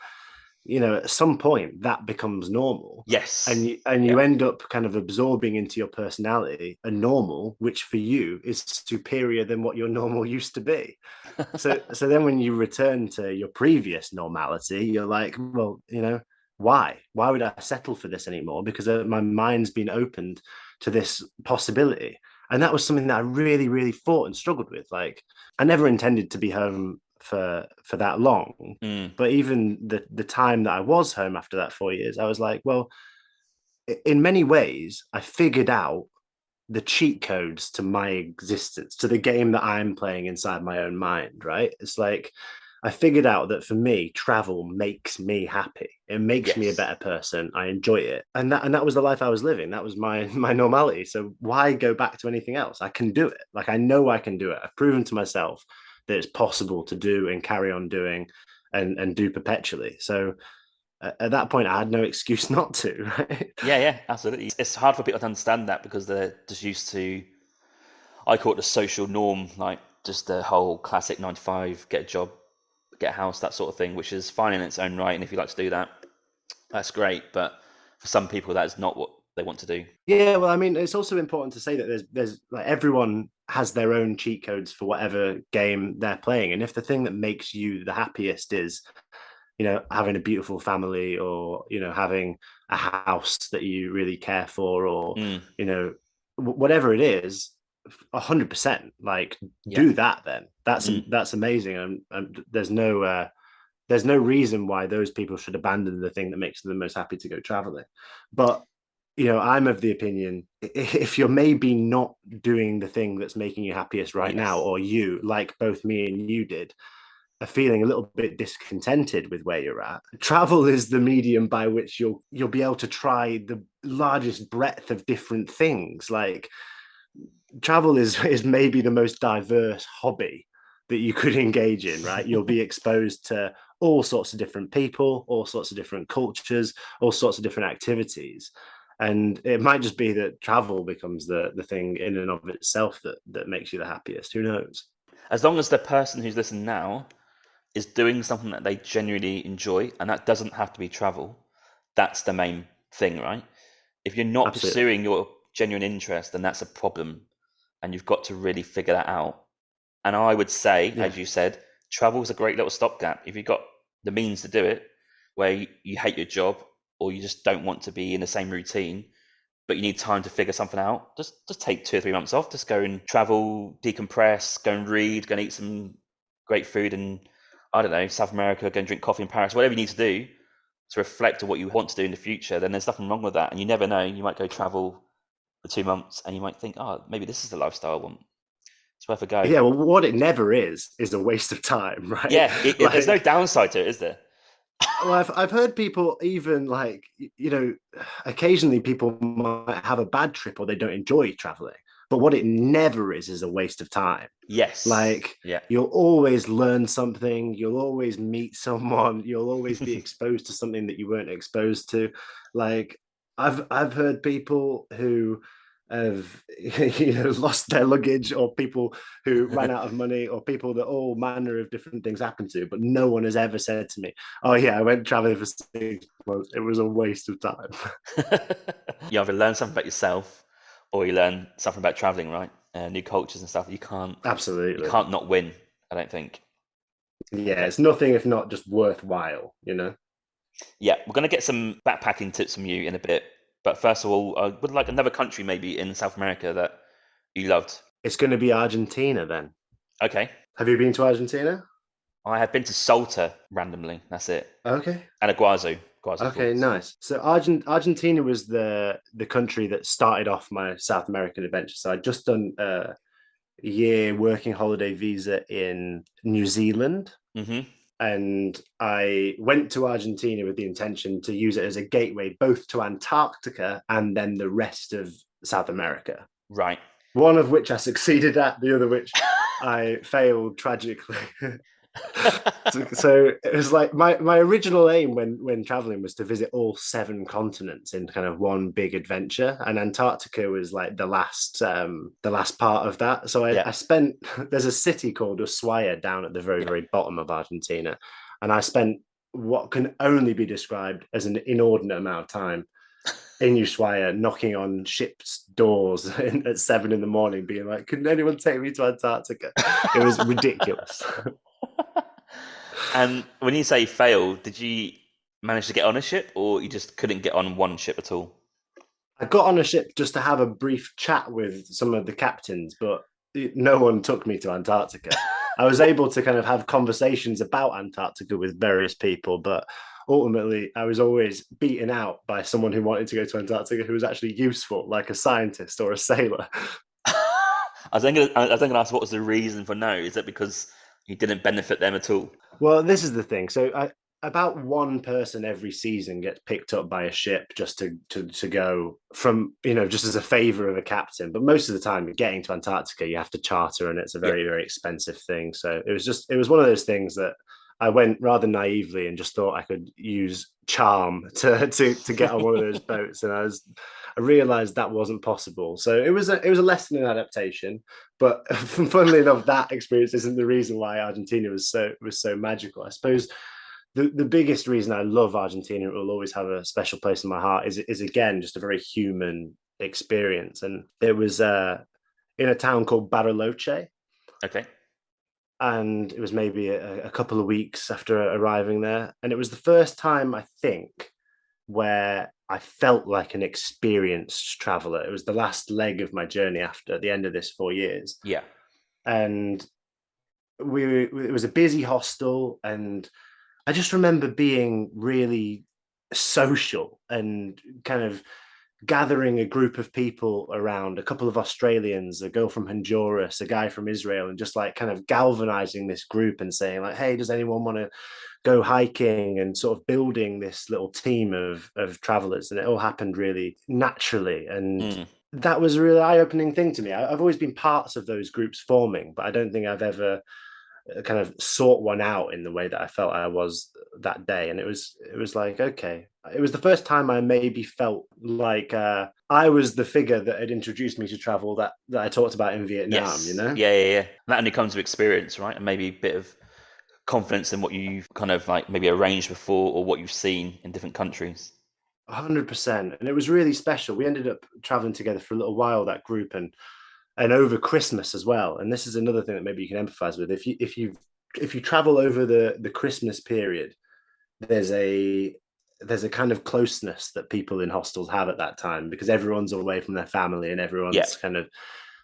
at some point that becomes normal. And Yes. you Yeah. end up kind of absorbing into your personality a normal, which for you is superior than what your normal used to be. So then when you return to your previous normality, you're like, well, why would I settle for this anymore? Because my mind's been opened to this possibility. And that was something that I really, really fought and struggled with. Like, I never intended to be home for that long. Mm, But even the time that I was home after that 4 years, I was like, well, in many ways, I figured out the cheat codes to my existence, to the game that I'm playing inside my own mind, right? It's like I figured out that for me, travel makes me happy. It makes me a yes. better person. I enjoy it. And that was the life I was living. That was my normality. So why go back to anything else? I can do it. Like I know I can do it. I've proven to myself that it's possible to do and carry on doing and do perpetually. So at that point I had no excuse not to, right? Yeah, yeah, absolutely. It's hard for people to understand that because they're just used to, I call it the social norm, like just the whole classic 9 to 5, get a job, get a house, that sort of thing, which is fine in its own right. And if you like to do that, that's great. But for some people, that is not what they want to do. Yeah, well, I mean, it's also important to say that there's like everyone has their own cheat codes for whatever game they're playing, and if the thing that makes you the happiest is, having a beautiful family, or having a house that you really care for, or Mm, whatever it is, 100%, like yeah. do that. Then Mm, that's amazing, and there's no reason why those people should abandon the thing that makes them the most happy to go traveling. But I'm of the opinion, if you're maybe not doing the thing that's making you happiest right now, yes. or you, like both me and you did, are feeling a little bit discontented with where you're at, travel is the medium by which you'll be able to try the largest breadth of different things. Like travel is maybe the most diverse hobby that you could engage in, right? You'll be exposed to all sorts of different people, all sorts of different cultures, all sorts of different activities. And it might just be that travel becomes the thing in and of itself that makes you the happiest. Who knows? As long as the person who's listening now is doing something that they genuinely enjoy, and that doesn't have to be travel, that's the main thing, right? If you're not Absolutely. pursuing your genuine interest, then that's a problem, and you've got to really figure that out. And I would say, Yeah. as you said, travel is a great little stopgap. If you've got the means to do it, where you hate your job or you just don't want to be in the same routine, but you need time to figure something out, just take 2 or 3 months off. Just go and travel, decompress, go and read, go and eat some great food in, I don't know, South America, go and drink coffee in Paris, whatever you need to do to reflect on what you want to do in the future, then there's nothing wrong with that. And you never know, you might go travel for 2 months and you might think, oh, maybe this is the lifestyle I want. It's worth a go. Yeah. Well, what it never is a waste of time, right? Yeah, there's no Like, downside to it, is there? well, I've heard people even like, occasionally people might have a bad trip or they don't enjoy traveling. But what it never is a waste of time. Yes. Like Yeah. you'll always learn something, you'll always meet someone, you'll always be exposed to something that you weren't exposed to. Like I've heard people who have lost their luggage, or people who ran out of money, or people that all manner of different things happen to, but no one has ever said to me, oh yeah, I went traveling for 6 months, it was a waste of time. You either learn something about yourself or you learn something about traveling, right? New cultures and stuff. You Absolutely. can't not win, I don't think. Yeah, Okay. it's nothing if not just worthwhile. Yeah, we're going to get some backpacking tips from you in a bit. But first of all, I would like another country maybe in South America that you loved. It's going to be Argentina then. Okay. Have you been to Argentina? I have been to Salta randomly. That's it. Okay. And Iguazu Okay, Falls. nice. So Argentina was the country that started off my South American adventure. So I'd just done a year working holiday visa in New Zealand, Hmm. and I went to Argentina with the intention to use it as a gateway both to Antarctica and then the rest of South America. Right. One of which I succeeded at, the other which I failed tragically. So it was like my original aim when traveling was to visit all 7 continents in kind of one big adventure, and Antarctica was like the last part of that. So Yeah. I spent there's a city called Ushuaia down at the very Yeah. very bottom of Argentina, and I spent what can only be described as an inordinate amount of time in Ushuaia knocking on ships' doors at 7 in the morning, being like, "Can anyone take me to Antarctica?" It was ridiculous. And when you say fail, did you manage to get on a ship, or you just couldn't get on one ship at all? I got on a ship just to have a brief chat with some of the captains, but no one took me to Antarctica. I was able to kind of have conversations about Antarctica with various people, but ultimately I was always beaten out by someone who wanted to go to Antarctica who was actually useful, like a scientist or a sailor. I was going to ask what was the reason for no. Is it because you didn't benefit them at all? Well, this is the thing. About one person every season gets picked up by a ship just to go from, just as a favor of a captain. But most of the time, getting to Antarctica, you have to charter, and it's a Yeah. very, very expensive thing. So it was one of those things that I went rather naively and just thought I could use charm to get on one of those boats, and I realized that wasn't possible. So it was a lesson in adaptation. But funnily enough, that experience isn't the reason why Argentina was so magical. I suppose the biggest reason I love Argentina, it will always have a special place in my heart, is again just a very human experience. And it was in a town called Bariloche, Okay. and it was maybe a couple of weeks after arriving there, and it was the first time I think where I felt like an experienced traveler. It was the last leg of my journey after the end of this 4 years, Yeah. and it was a busy hostel, and I just remember being really social and kind of gathering a group of people around, a couple of Australians, a girl from Honduras, a guy from Israel, and just like kind of galvanizing this group and saying like, hey, does anyone want to go hiking, and sort of building this little team of travelers. And it all happened really naturally. And Mm. that was a really eye-opening thing to me. I've always been parts of those groups forming, but I don't think I've ever kind of sought one out in the way that I felt I was that day. And it was like, okay, it was the first time I maybe felt like I was the figure that had introduced me to travel that I talked about in Vietnam, Yes. Yeah. That only comes with experience, right? And maybe a bit of confidence in what you've kind of like maybe arranged before or what you've seen in different countries. 100%. And it was really special. We ended up traveling together for a little while, that group, and over Christmas as well. And this is another thing that maybe you can empathize with. If you travel over the Christmas period, there's a kind of closeness that people in hostels have at that time, because everyone's away from their family and Yeah. everyone's kind of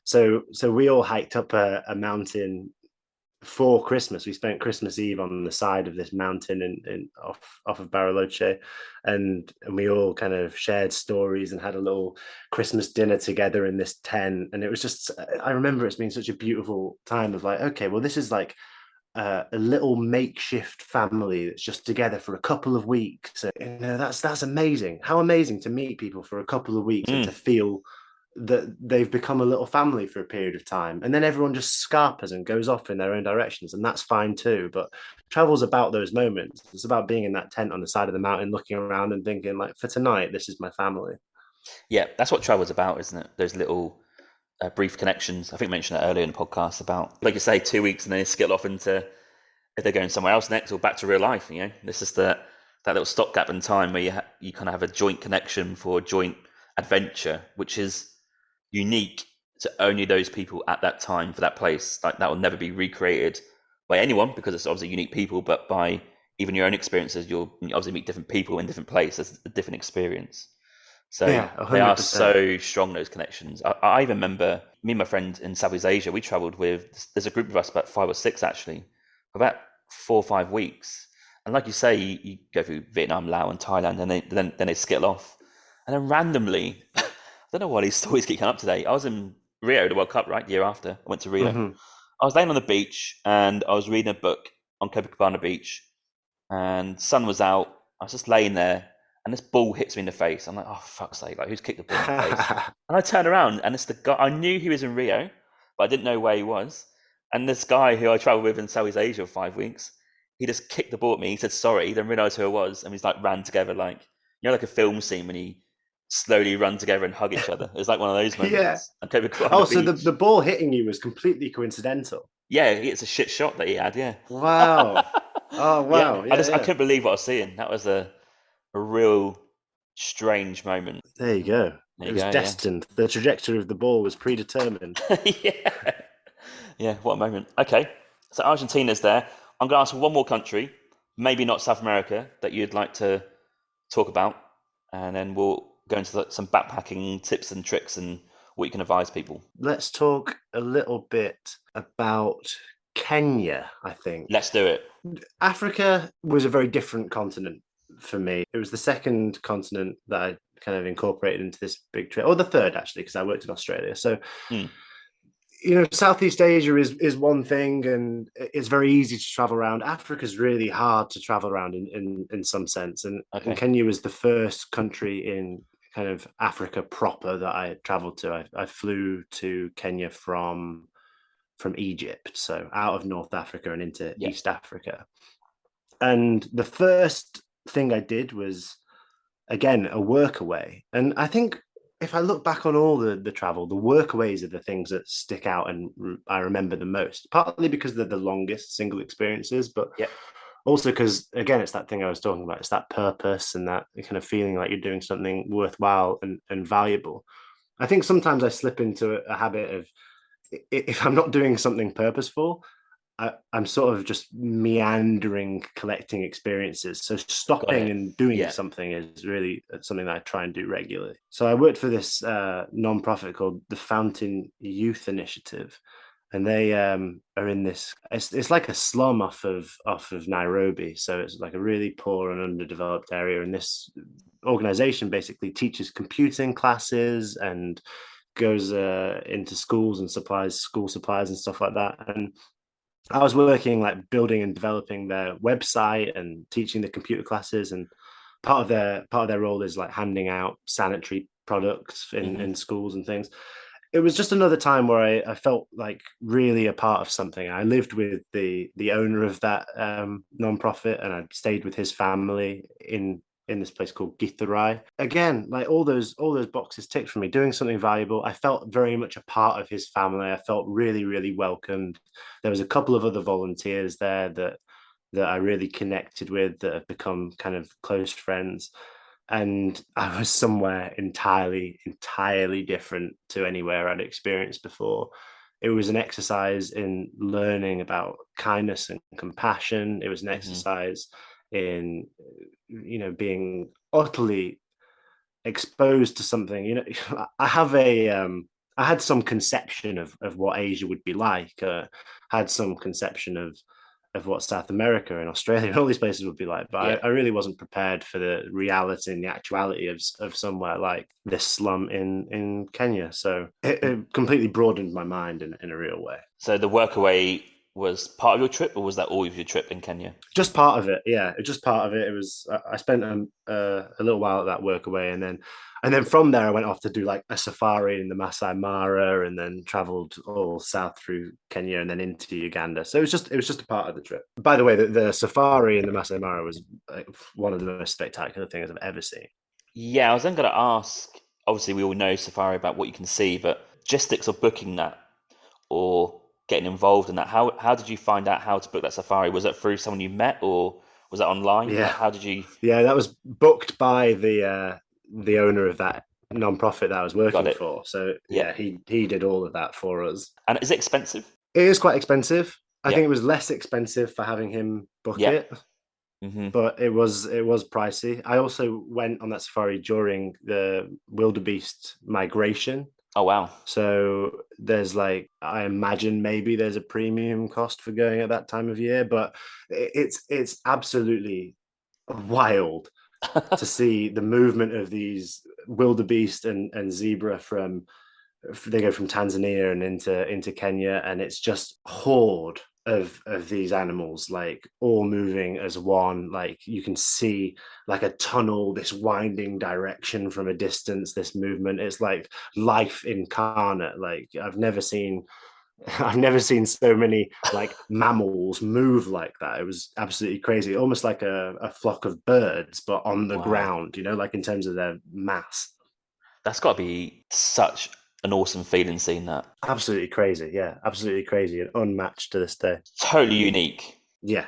so we all hiked up a mountain for Christmas. We spent Christmas Eve on the side of this mountain in off of Bariloche, and we all kind of shared stories and had a little Christmas dinner together in this tent. And it was just, I remember it's been such a beautiful time of like, okay, well, this is like a little makeshift family that's just together for a couple of weeks. So, that's amazing. How amazing to meet people for a couple of weeks and Mm. to feel that they've become a little family for a period of time, and then everyone just scarpers and goes off in their own directions, and that's fine too. But travel's about those moments. It's about being in that tent on the side of the mountain, looking around and thinking like, for tonight, this is my family. Yeah. That's what travel's about, isn't it? Those little brief connections. I think I mentioned that earlier in the podcast about, like you say, 2 weeks and then they skittle off into if they're going somewhere else next or back to real life. This is that little stopgap in time where you kind of have a joint connection for a joint adventure, which is unique to only those people at that time for that place. Like that will never be recreated by anyone because it's obviously unique people, but by even your own experiences, you'll obviously meet different people in different places. It's a different experience. So Yeah, they are 100%. so strong, those connections. I even remember me and my friend in Southeast Asia, we traveled with, there's a group of us, about 5 or 6 actually, about 4 or 5 weeks. And like you say, you go through Vietnam, Laos, and Thailand, and then they skittle off. And then randomly, I don't know why these stories keep coming up today. I was in Rio, the World Cup, right? The year after, I went to Rio. Hmm. I was laying on the beach and I was reading a book on Copacabana Beach, and sun was out. I was just laying there, and this ball hits me in the face. I'm like, oh fuck's sake! Like, who's kicked the ball in my face? And I turn around, and it's the guy. I knew he was in Rio, but I didn't know where he was. And this guy who I travelled with in Southeast Asia for 5 weeks, he just kicked the ball at me. He said sorry, then realised who I was, and we just like ran together, like like a film scene when you slowly run together and hug each other. It was like one of those Yeah. moments. And Copacabana Oh, so the Beach. ball hitting you was completely coincidental. Yeah, it's a shit shot that he had. Yeah. Wow. Oh, Yeah, wow. I Yeah, just I yeah. couldn't believe what I was seeing. That was a real strange moment. There you go. There It you was go. Yeah. destined. The trajectory of the ball was predetermined. Yeah. Yeah. What a moment. Okay. So Argentina's there. I'm going to ask for one more country, maybe not South America, that you'd like to talk about, and then we'll go into some backpacking tips and tricks and what you can advise people. Let's talk a little bit about Kenya, I think. Let's do it. Africa was a very different continent for me. It was the second continent that I kind of incorporated into this big trip, or the third actually, because I worked in Australia. So, Hmm. Southeast Asia is one thing, and it's very easy to travel around. Africa is really hard to travel around in some sense, and Okay. Kenya was the first country in kind of Africa proper that I traveled to. I flew to Kenya from Egypt, so out of North Africa and into Yeah. East Africa. And the first thing I did was, again, a workaway. And I think if I look back on all the travel, the workaways are the things that stick out and I remember the most, partly because they're the longest single experiences, but Yeah. also because, again, it's that thing I was talking about. It's that purpose and that kind of feeling like you're doing something worthwhile and valuable. I think sometimes I slip into a habit of, if I'm not doing something purposeful, I'm sort of just meandering, collecting experiences. So Got stopping it. and doing Yeah. something is really something that I try and do regularly. So I worked for this non-profit called the Fountain Youth Initiative, and they are in this. It's like a slum off of Nairobi, so it's like a really poor and underdeveloped area. And this organization basically teaches computing classes and goes into schools and supplies school supplies and stuff like that. And I was working like building and developing their website and teaching the computer classes, and part of their role is like handing out sanitary products in Hmm. schools and things. It was just another time where I felt like really a part of something. I lived with the owner of that nonprofit, and I stayed with his family in this place called Githurai. Again, like all those boxes ticked for me. Doing something valuable. I felt very much a part of his family. I felt really, really welcomed. There was a couple of other volunteers there that I really connected with, that have become kind of close friends. And I was somewhere entirely, entirely different to anywhere I'd experienced before. It was an exercise in learning about kindness and compassion. It was an Hmm. exercise in, being utterly exposed to something. I have I had some conception of what Asia would be like. Had some conception of what South America and Australia and all these places would be like, but Yeah. I really wasn't prepared for the reality and the actuality of somewhere like this slum in Kenya. So it completely broadened my mind in a real way. So the workaway was part of your trip, or was that all of your trip in Kenya? Just part of it, yeah. Just part of it. It was. I spent a little while at that work away, and then from there I went off to do like a safari in the Masai Mara, and then travelled all south through Kenya and then into Uganda. So it was just a part of the trip. By the way, the safari in the Masai Mara was like one of the most spectacular things I've ever seen. Yeah, I was then going to ask. Obviously, we all know Safari about what you can see, but logistics of booking that or getting involved in that. How did you find out how to book that safari? Was it through someone you met, or was that online? Yeah, Like, how did you? yeah, that was booked by the owner of that non-profit that I was Got working it? for. So Yeah. yeah, he did all of that for us. And is it expensive? It is quite expensive. I Yeah. think it was less expensive for having him book Yeah. it, Hmm. but it was pricey. I also went on that safari during the wildebeest migration. Oh, wow. So there's like, I imagine maybe there's a premium cost for going at that time of year, but it's absolutely wild to see the movement of these wildebeest and zebra from they go from Tanzania and into Kenya, and it's just horde of these animals, like all moving as one. Like you can see like a tunnel, this winding direction from a distance. This movement, it's like life incarnate. Like I've never seen so many like mammals move like that. It was absolutely crazy, almost like a flock of birds, but on the Wow. ground. Like in terms of their mass. That's got to be such an awesome feeling seeing that. Absolutely crazy. Yeah, absolutely crazy and unmatched to this day. Totally unique. Yeah,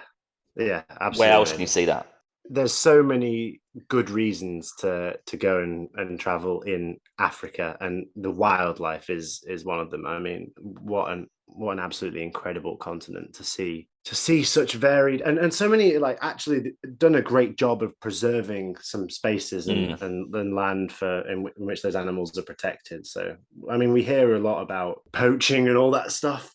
yeah, Where else can you absolutely. see that? There's so many good reasons to go and travel in Africa, and the wildlife is one of them. I mean, what an absolutely incredible continent to see such varied and so many, like actually done a great job of preserving some spaces and Mm. and land in which those animals are protected. So I mean, we hear a lot about poaching and all that stuff,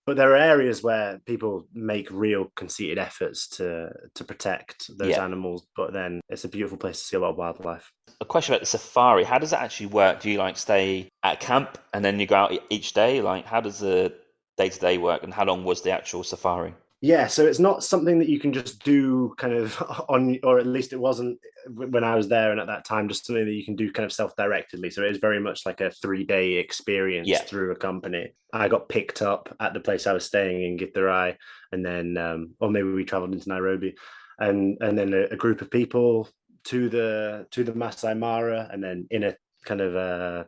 but there are areas where people make real conceited efforts to protect those Yeah. animals, but then it's a beautiful place to see a lot of wildlife. A question about the safari. How does that actually work? Do you like stay at camp and then you go out each day? Like, how does the day to day work, and how long was the actual safari? Yeah, so it's not something that you can just do kind of on, or at least it wasn't when I was there and at that time, just something that you can do kind of self-directedly. So it is very much like a 3-day experience Yeah. through a company. I got picked up at the place I was staying in Githurai, and then, or maybe we traveled into Nairobi, and then a group of people to the Masai Mara, and then in a kind of a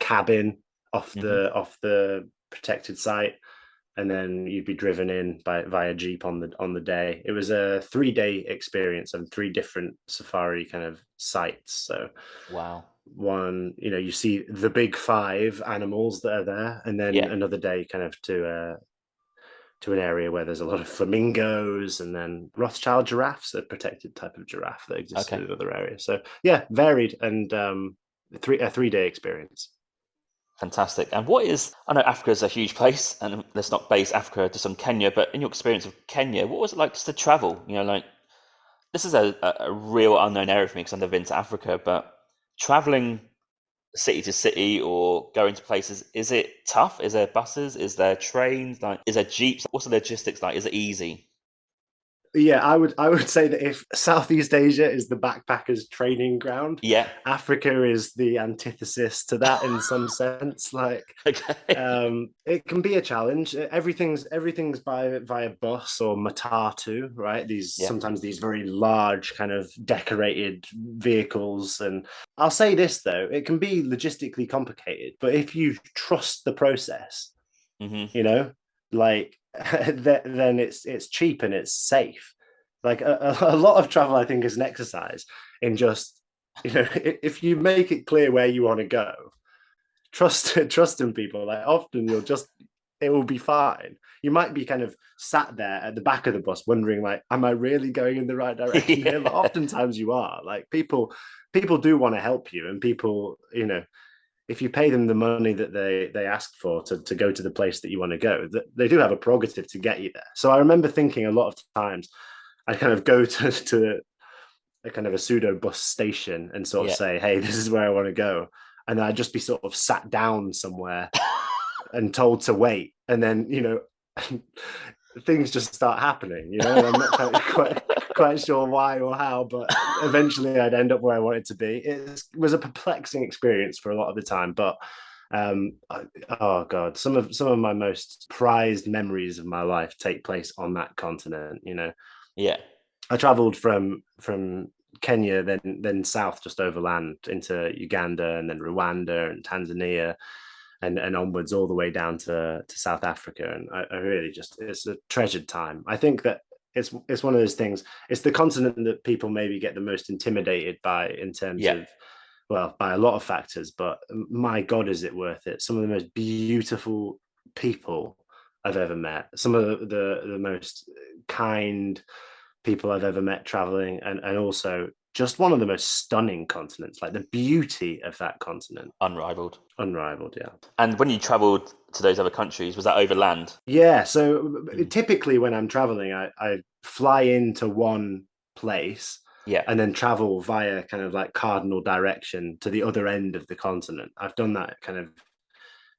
cabin Hmm. off the protected site, and then you'd be driven in via jeep on the day. It was a 3-day experience on 3 different safari kind of sites. So Wow. one, you see the big 5 animals that are there, and then Yeah. another day kind of to an area where there's a lot of flamingos, and then Rothschild giraffes, a protected type of giraffe that exists Okay. in another area. So yeah, varied and a 3-day experience. Fantastic. And I know Africa is a huge place, and let's not base Africa just on Kenya, but in your experience of Kenya, what was it like just to travel? Like, this is a real unknown area for me because I've never been to Africa, but traveling city to city or going to places, is it tough? Is there buses? Is there trains? Like, is there jeeps? What's the logistics like? Is it easy? Yeah, I would say that if Southeast Asia is the backpackers' training ground, Yeah. Africa is the antithesis to that in some sense. Like, Okay. it can be a challenge. Everything's by via bus or matatu, right? These Yeah. sometimes these very large kind of decorated vehicles. And I'll say this though, it can be logistically complicated, but if you trust the process, Hmm. you know, like then it's cheap and it's safe. Like a lot of travel, I think, is an exercise in just, if you make it clear where you want to go, trust in people. Like often it will be fine. You might be kind of sat there at the back of the bus wondering, like, am I really going in the right direction here? But Yeah. oftentimes you are. Like people do want to help you, and people, if you pay them the money that they ask for to go to the place that you want to go, they do have a prerogative to get you there. So I remember thinking a lot of times I kind of go to a kind of a pseudo bus station and sort of Yeah. say, hey, this is where I want to go. And then I'd just be sort of sat down somewhere and told to wait. And then, things just start happening, and I'm not quite sure why or how, but eventually I'd end up where I wanted to be. It was a perplexing experience for a lot of the time, but oh god, some of my most prized memories of my life take place on that continent. Yeah. I traveled from Kenya, then south just overland into Uganda, and then Rwanda and Tanzania, and onwards all the way down to South Africa. And I really just, it's a treasured time. I think that it's one of those things. It's the continent that people maybe get the most intimidated by in terms Yeah. of, well, by a lot of factors, but my God, is it worth it? Some of the most beautiful people I've ever met, some of the most kind people I've ever met traveling, and also just one of the most stunning continents. Like the beauty of that continent, Unrivaled. unrivaled. Yeah. And when you travelled to those other countries, was that overland? Yeah. So typically when I'm traveling, I fly into one place Yeah. and then travel via kind of like cardinal direction to the other end of the continent. I've done that kind of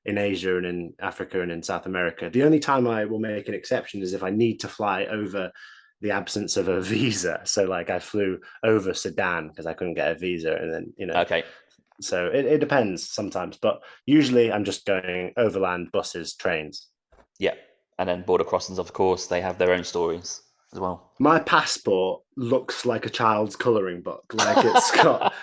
in Asia and in Africa and in South America. The only time I will make an exception is if I need to fly over the absence of a visa. So like I flew over Sudan because I couldn't get a visa, and then Okay. so it depends sometimes, but usually I'm just going overland, buses, trains. Yeah. And then border crossings, of course, they have their own stories as well. My passport looks like a child's coloring book. Like it's got,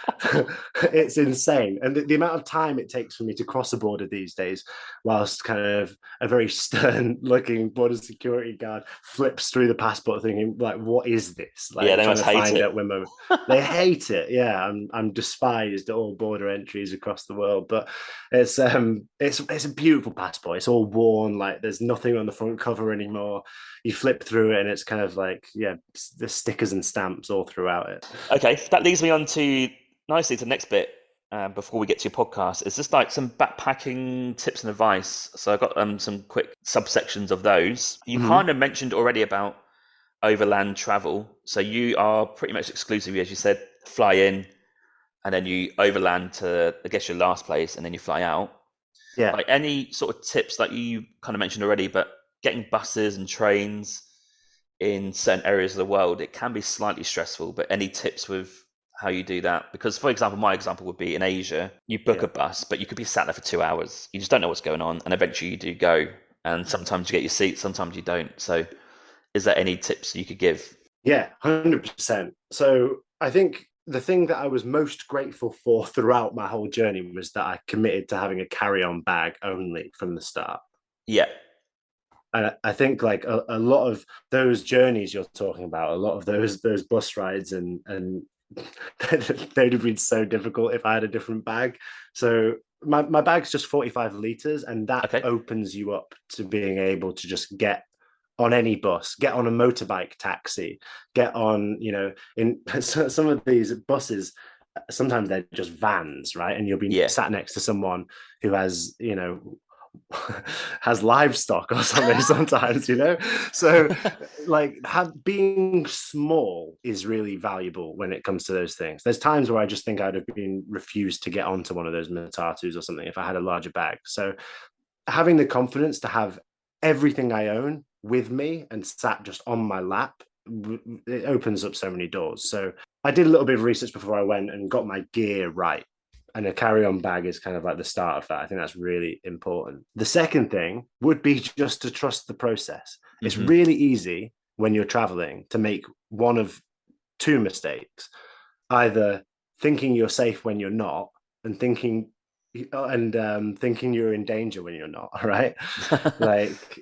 it's insane. And the amount of time it takes for me to cross a border these days, whilst kind of a very stern looking border security guard flips through the passport thinking, like, what is this? Yeah, Like they trying must to hate find it. out when they hate it. Yeah, I'm despised at all border entries across the world. But it's a beautiful passport. It's all worn, like there's nothing on the front cover anymore. You flip through it and it's kind of like, yeah, the stickers and stamps all throughout it. Okay, that leads me on to nicely to the next bit before we get to your podcast. It's just like some backpacking tips and advice. So I've got some quick subsections of those. You Mm-hmm. kind of mentioned already about overland travel. So you are pretty much exclusively, as you said, fly in and then you overland to, I guess, your last place and then you fly out. Yeah. Like any sort of tips that you kind of mentioned already, but getting buses and trains in certain areas of the world, it can be slightly stressful. But any tips with how you do that? Because, for example, my example would be in Asia, you book Yeah. a bus, but you could be sat there for 2 hours. You just don't know what's going on, and eventually you do go. And sometimes you get your seat, sometimes you don't. So, is there any tips you could give? Yeah, 100%. So I think the thing that I was most grateful for throughout my whole journey was that I committed to having a carry-on bag only from the start. Yeah, And I think like a lot of those journeys you're talking about, a lot of those bus rides and they'd have been so difficult if I had a different bag. So my bag's just 45 liters, and that okay, opens you up to being able to just get on any bus, get on a motorbike taxi, get on, in some of these buses, sometimes they're just vans, right? And you'll be yeah. sat next to someone who has, has livestock or something sometimes, so like being small is really valuable when it comes to those things. There's times where I just think I'd have been refused to get onto one of those matatus or something if I had a larger bag. So having the confidence to have everything I own with me and sat just on my lap, it opens up so many doors. So I did a little bit of research before I went and got my gear right, and a carry-on bag is kind of like the start of that. I think that's really important. The second thing would be just to trust the process. It's Hmm. really easy when you're traveling to make one of two mistakes: either thinking you're safe when you're not, and thinking you're in danger when you're not. Right? Like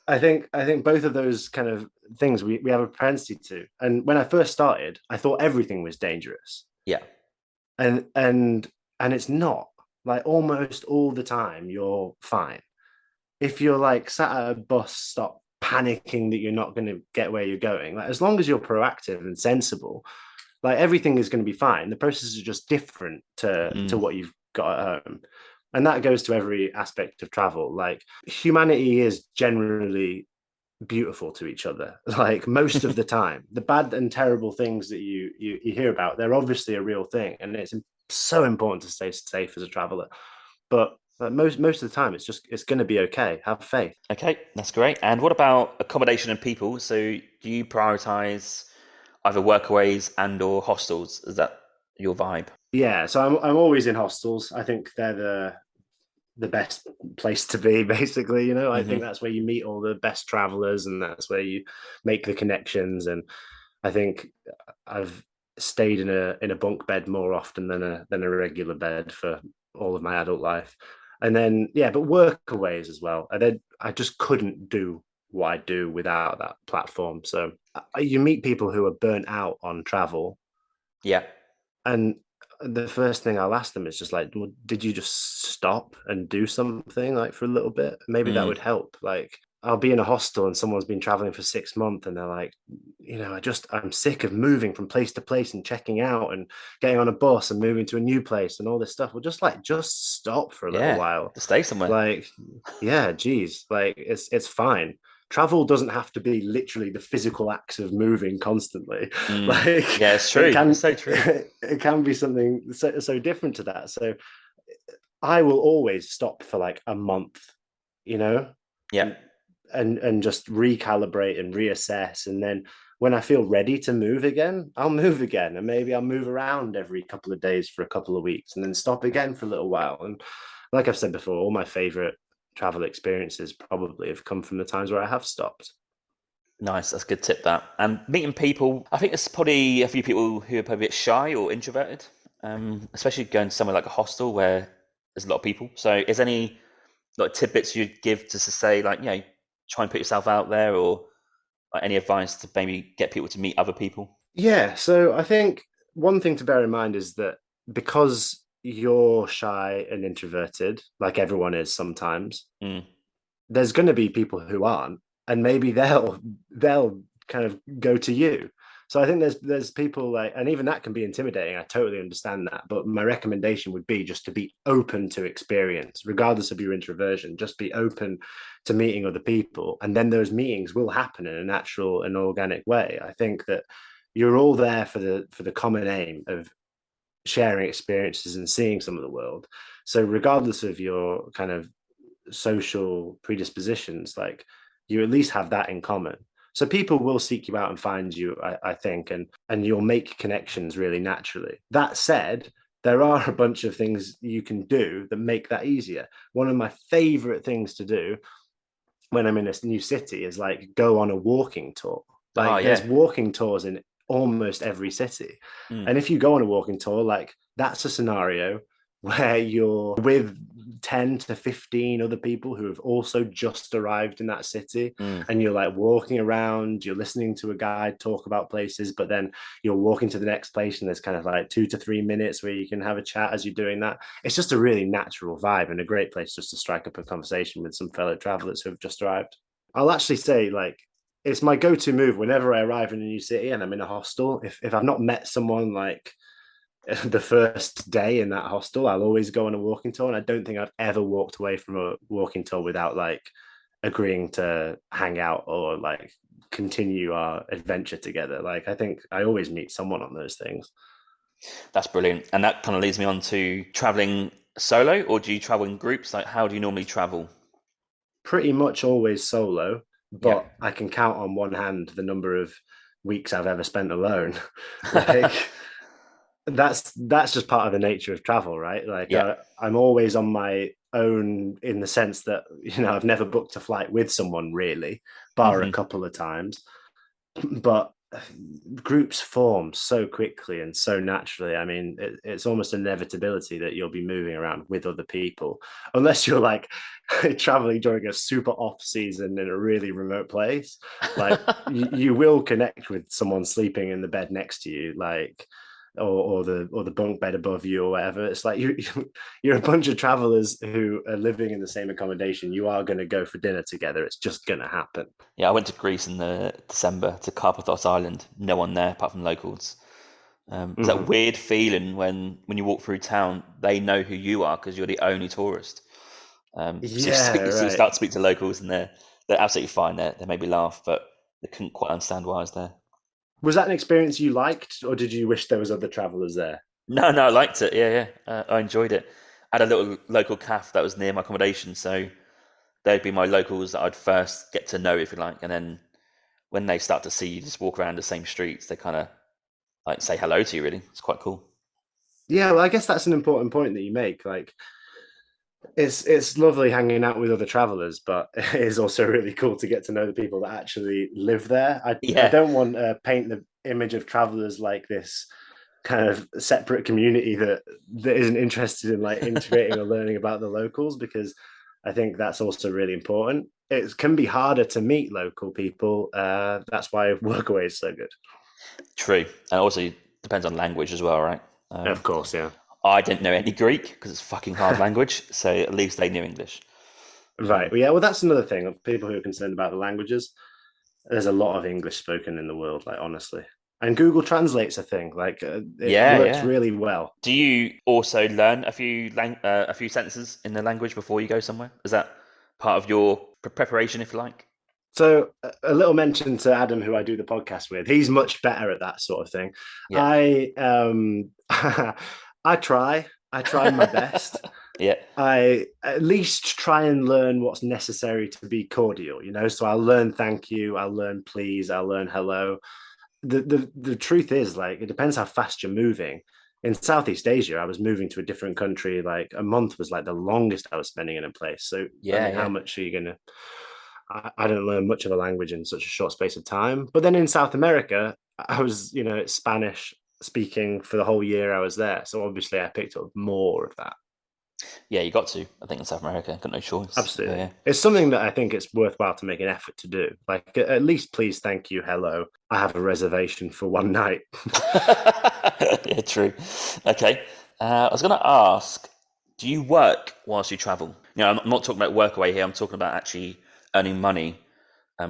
I think both of those kind of things we have a propensity to. And when I first started, I thought everything was dangerous, Yeah, and it's not. Like almost all the time you're fine. If you're like sat at a bus stop panicking that you're not going to get where you're going, like as long as you're proactive and sensible, like everything is going to be fine. The process is just different to mm. what you've got at home. And that goes to every aspect of travel. Like humanity is generally beautiful to each other, like most of the time. The bad and terrible things that you hear about, they're obviously a real thing, and it's so important to stay safe as a traveler. But most of the time it's going to be okay. Have faith. Okay, that's great. And what about accommodation and people? So, do you prioritize either workaways and or hostels? Is that your vibe? Yeah, so I'm always in hostels. I think they're the best place to be, basically. I think Hmm. that's where you meet all the best travelers, and that's where you make the connections. And I think I've stayed in a bunk bed more often than a regular bed for all of my adult life. And then yeah, but workaways as well. And then I just couldn't do what I do without that platform. So you meet people who are burnt out on travel, Yeah. and the first thing I'll ask them is just like, well, did you just stop and do something like for a little bit? Maybe that Mm. would help. Like I'll be in a hostel and someone's been traveling for 6 months and they're like, I'm sick of moving from place to place and checking out and getting on a bus and moving to a new place and all this stuff. Well, just stop for a little Yeah, while. to stay somewhere. Like, yeah, geez, like it's fine. Travel doesn't have to be literally the physical acts of moving constantly. Like Yeah, it's it true. can It's so true. it can be something so different to that. So I will always stop for like a month, you know, Yeah. and just recalibrate and reassess. And then when I feel ready to move again, I'll move again. And maybe I'll move around every couple of days for a couple of weeks and then stop again for a little while. And like I've said before, all my favorite travel experiences probably have come from the times where I have stopped. Nice, that's a good tip. That and meeting people. I think there's probably a few people who are probably a bit shy or introverted, especially going to somewhere like a hostel where there's a lot of people. So, is any like tidbits you'd give to say like try and put yourself out there, or like, any advice to maybe get people to meet other people? Yeah, so I think one thing to bear in mind is that because you're shy and introverted, like everyone is sometimes, Mm. there's going to be people who aren't, and maybe they'll kind of go to you. So I think there's people like, and even that can be intimidating. I totally understand that, but my recommendation would be just to be open to experience, regardless of your introversion. Just be open to meeting other people, and then those meetings will happen in a natural and organic way. I think that you're all there for the common aim of sharing experiences and seeing some of the world. So regardless of your kind of social predispositions, like you at least have that in common. So people will seek you out and find you, I think, and you'll make connections really naturally. That said, there are a bunch of things you can do that make that easier. One of my favorite things to do when I'm in a new city is like go on a walking tour. Oh Like there's yeah. walking tours in almost every city. Mm. And if you go on a walking tour, like that's a scenario where you're with 10 to 15 other people who have also just arrived in that city, Mm. and you're like walking around, you're listening to a guide talk about places, but then you're walking to the next place and there's kind of like 2 to 3 minutes where you can have a chat as you're doing that. It's just a really natural vibe and a great place just to strike up a conversation with some fellow travelers who have just arrived. I'll actually say, like, it's my go-to move whenever I arrive in a new city and I'm in a hostel. If I've not met someone like the first day in that hostel, I'll always go on a walking tour. And I don't think I've ever walked away from a walking tour without like agreeing to hang out or like continue our adventure together. Like I think I always meet someone on those things. That's brilliant. And that kind of leads me on to traveling solo, or do you travel in groups? Like, how do you normally travel? Pretty much always solo, Yeah. but I can count on one hand the number of weeks I've ever spent alone. Like that's just part of the nature of travel, right? Like Yeah. I'm always on my own in the sense that I've never booked a flight with someone really, bar a Hmm. couple of times, but groups form so quickly and so naturally. I mean, it's almost an inevitability that you'll be moving around with other people, unless you're like traveling during a super off season in a really remote place. Like you will connect with someone sleeping in the bed next to you, like or the bunk bed above you or whatever. It's like you're a bunch of travelers who are living in the same accommodation. You are going to go for dinner together. It's just going to happen. Yeah, I went to Greece in the December to Carpathos Island. No one there apart from locals. It's that Mm-hmm. weird feeling when you walk through town, they know who you are because you're the only tourist. So Yeah, you right. start to speak to locals and they're absolutely fine. They made me laugh, but they couldn't quite understand why I was there. Was that an experience you liked, or did you wish there was other travelers there? No, I liked it. Yeah, yeah, I enjoyed it. I had a little local cafe that was near my accommodation, so they'd be my locals that I'd first get to know, if you like, and then when they start to see you just walk around the same streets, they kind of like say hello to you. Really, it's quite cool. Yeah, well, I guess that's an important point that you make. Like, it's lovely hanging out with other travelers, but it is also really cool to get to know the people that actually live there. I Yeah, don't want to paint the image of travelers like this kind of separate community that isn't interested in like integrating or learning about the locals, because I think that's also really important. It can be harder to meet local people. That's why Workaway is so good. true. And also depends on language as well, right? Of course, yeah. I didn't know any Greek because it's a fucking hard language, so at least they knew English. Right. Well, yeah. Well, that's another thing. People who are concerned about the languages. There's a lot of English spoken in the world, like honestly. And Google Translate's a thing. Like it Yeah, works yeah. really well. Do you also learn a few sentences in the language before you go somewhere? Is that part of your preparation, if you like? So a little mention to Adam, who I do the podcast with. He's much better at that sort of thing. Yeah. I I try. I try my best. Yeah. I at least try and learn what's necessary to be cordial, you know. So I'll learn thank you, I'll learn please, I'll learn hello. The truth is, like, it depends how fast you're moving. In Southeast Asia, I was moving to a different country. Like a month was like the longest I was spending in a place. So I Yeah, mean, how yeah. much are you gonna? I don't learn much of a language in such a short space of time. But then in South America, I was, Spanish speaking for the whole year I was there. So obviously, I picked up more of that. Yeah, you got to. I think in South America, got no choice. Yeah, Absolutely. yeah. It's something that I think it's worthwhile to make an effort to do. Like, at least please, thank you, hello. I have a reservation for one night. Yeah, true. Okay. I was going to ask, do you work whilst you travel? I'm not talking about work away here. I'm talking about actually earning money.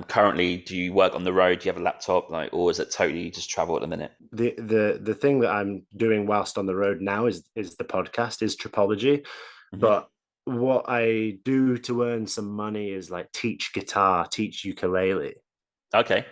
Currently, do you work on the road? Do you have a laptop, or is it totally just travel at the minute? The thing that I'm doing whilst on the road now is the podcast, is Tripology. Hmm. But what I do to earn some money is like teach guitar, teach ukulele. Okay.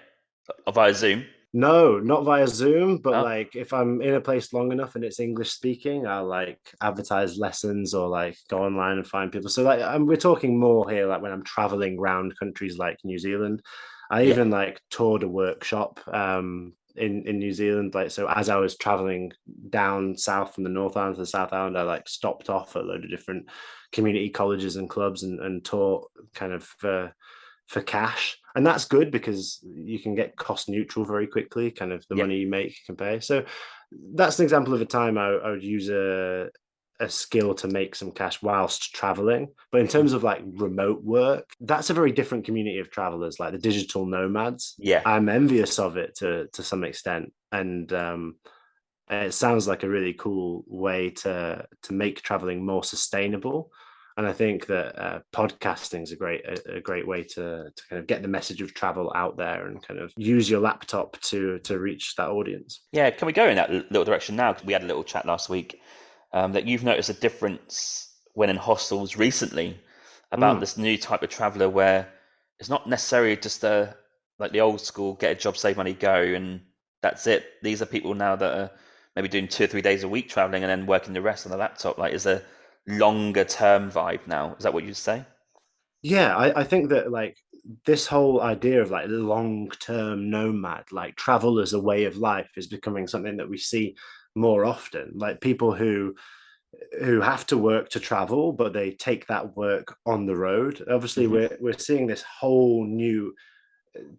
Via Zoom. No, not via Zoom, but Oh, like if I'm in a place long enough and it's English speaking, I'll like advertise lessons or like go online and find people. So like we're talking more here like when I'm traveling around countries like New Zealand. I yeah, even like toured a workshop in New Zealand. Like so as I was traveling down south from the North Island to the South Island, I like stopped off at a load of different community colleges and clubs and taught kind of for cash. And that's good because you can get cost neutral very quickly, kind of the yeah. money you make can pay. So that's an example of a time I would use a skill to make some cash whilst traveling. But in terms of like remote work, that's a very different community of travelers, like the digital nomads. Yeah. I'm envious of it to some extent. And it sounds like a really cool way to make traveling more sustainable. And I think that podcasting is a great way to kind of get the message of travel out there and kind of use your laptop to reach that audience. Yeah, can we go in that little direction now? 'Cause we had a little chat last week that you've noticed a difference when in hostels recently about Mm. this new type of traveller where it's not necessarily just like the old school get a job, save money, go, and that's it. These are people now that are maybe doing 2 or 3 days a week traveling and then working the rest on the laptop. Like, is a longer term vibe now? Is that what you'd say? Yeah, I think that like this whole idea of like long-term nomad, like travel as a way of life, is becoming something that we see more often. Like people who have to work to travel, but they take that work on the road. Obviously, Hmm. we're seeing this whole new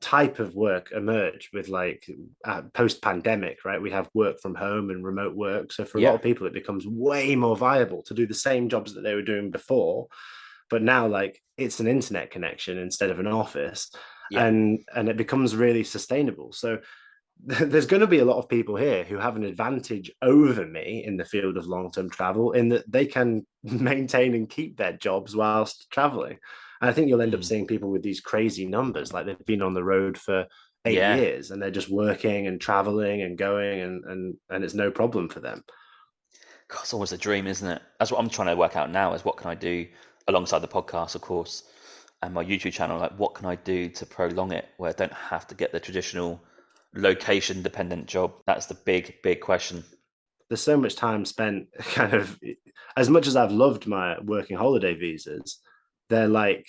type of work emerge with like post pandemic, right? We have work from home and remote work. So for a lot Yeah, of people, it becomes way more viable to do the same jobs that they were doing before. But now, like, it's an internet connection instead of an office, yeah. and it becomes really sustainable. So there's going to be a lot of people here who have an advantage over me in the field of long-term travel in that they can maintain and keep their jobs whilst traveling. And I think you'll end up Mm. seeing people with these crazy numbers, like they've been on the road for eight Yeah. years and they're just working and traveling and going and it's no problem for them. God, it's always a dream, isn't it? That's what I'm trying to work out now is what can I do alongside the podcast, of course, and my YouTube channel. Like, what can I do to prolong it where I don't have to get the traditional location dependent job? That's the big, big question. There's so much time spent kind of, as much as I've loved my working holiday visas, they're like,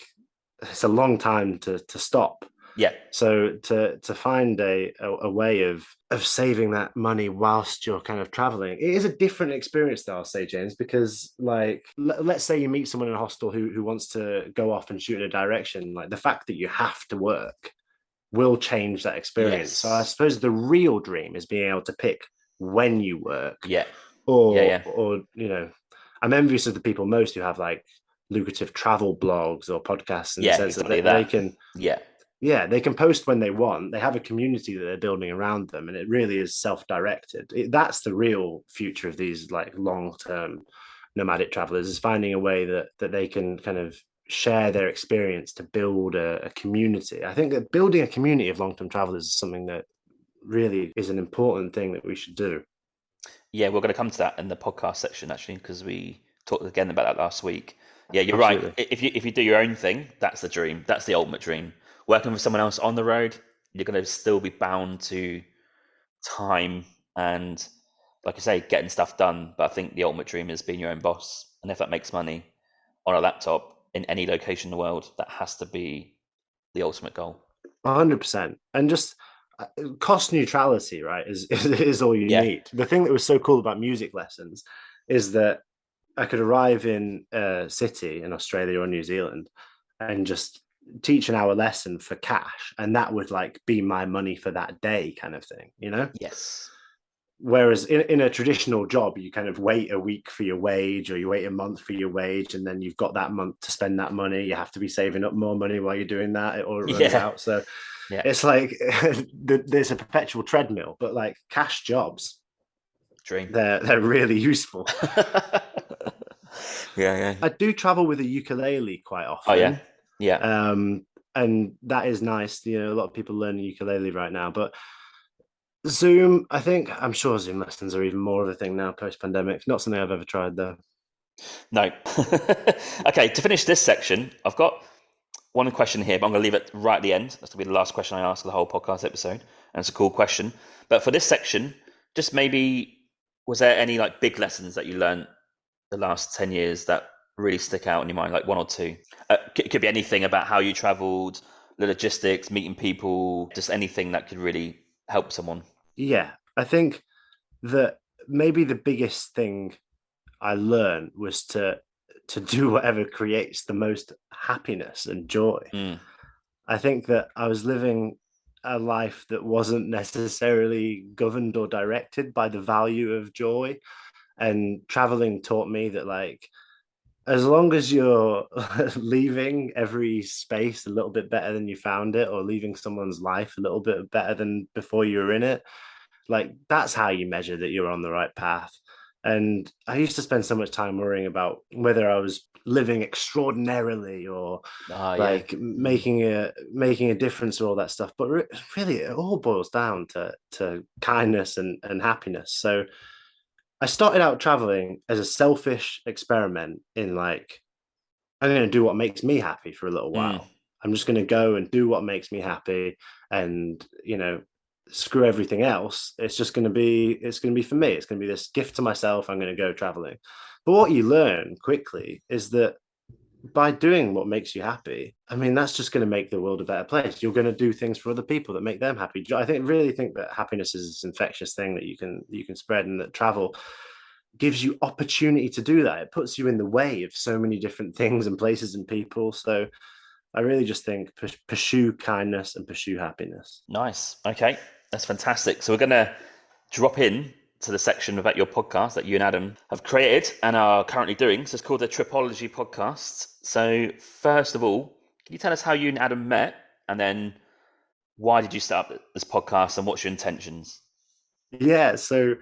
it's a long time to stop. Yeah. So to find a way of saving that money whilst you're kind of traveling, it is a different experience though, I'll say, James, because like let's say you meet someone in a hostel who wants to go off and shoot in a direction, like the fact that you have to work will change that experience. So I Yes. suppose the real dream is being able to pick when you work, Yeah. Yeah. or Yeah. I'm envious of the people most who have like lucrative travel blogs or podcasts in the Yeah. sense that Exactly they that. can, Yeah. yeah, they can post when they want. They have a community that they're building around them, and it really is self-directed. That's the real future of these like long-term nomadic travelers, is finding a way that they can kind of share their experience to build a community. I think that building a community of long-term travelers is something that really is an important thing that we should do. Yeah, we're going to come to that in the podcast section actually, because we talked again about that last week. Yeah, you're right. Absolutely. If you do your own thing, that's the dream. That's the ultimate dream. Working with someone else on the road, you're going to still be bound to time and, like I say, getting stuff done. But I think the ultimate dream is being your own boss. And if that makes money on a laptop in any location in the world, that has to be the ultimate goal. 100%. And just cost neutrality, right, is all you Yeah. need. The thing that was so cool about music lessons is that I could arrive in a city in Australia or New Zealand and just teach an hour lesson for cash, and that would like be my money for that day, kind of thing, you know? Yes. Whereas in a traditional job, you kind of wait a week for your wage, or you wait a month for your wage, and then you've got that month to spend that money. You have to be saving up more money while you're doing that, or it runs Yeah. out. So Yeah. it's like there's a perpetual treadmill, but like cash jobs, Dream. they're really useful. Yeah. I do travel with a ukulele quite Oh yeah. often. Yeah. And that is nice. You know, a lot of people learning ukulele right now, but Zoom, I'm sure Zoom lessons are even more of a thing now post pandemic. Not something I've ever tried though. No. Okay, to finish this section, I've got one question here, but I'm going to leave it right at the end. That's going to be the last question I ask of the whole podcast episode, and it's a cool question. But for this section, just maybe, was there any like big lessons that you learned the last 10 years that really stick out in your mind, like one or two? It could be anything about how you traveled, the logistics, meeting people, just anything that could really help someone. Yeah, I think that maybe the biggest thing I learned was to do whatever creates the most happiness and joy. Mm. I think that I was living a life that wasn't necessarily governed or directed by the value of joy. And traveling taught me that, like, as long as you're leaving every space a little bit better than you found it, or leaving someone's life a little bit better than before you were in it, like that's how you measure that you're on the right path. And I used to spend so much time worrying about whether I was living extraordinarily or Ah, yeah. like making a difference or all that stuff. But really, it all boils down to kindness and happiness. So I started out traveling as a selfish experiment in like, I'm going to do what makes me happy for a little Mm. while. I'm just going to go and do what makes me happy, and screw everything else. It's going to be for me. It's going to be this gift to myself. I'm going to go traveling. But what you learn quickly is that by doing what makes you happy, I mean, that's just going to make the world a better place. You're going to do things for other people that make them happy. Really think that happiness is this infectious thing that you can spread, and that travel gives you opportunity to do that. It puts you in the way of so many different things and places and people. So I really just think pursue kindness and pursue happiness. Nice. Okay, that's fantastic. So we're going to drop in to the section about your podcast that you and Adam have created and are currently doing. So it's called the Tripology podcast. So first of all, can you tell us how you and Adam met, and then why did you start up this podcast, and what's your intentions? Yeah. So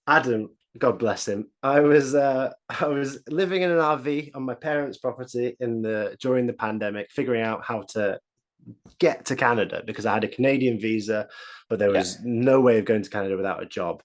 Adam, God bless him. I was living in an RV on my parents' property during the pandemic, figuring out how to get to Canada because I had a Canadian visa, but there Yeah. was no way of going to Canada without a job.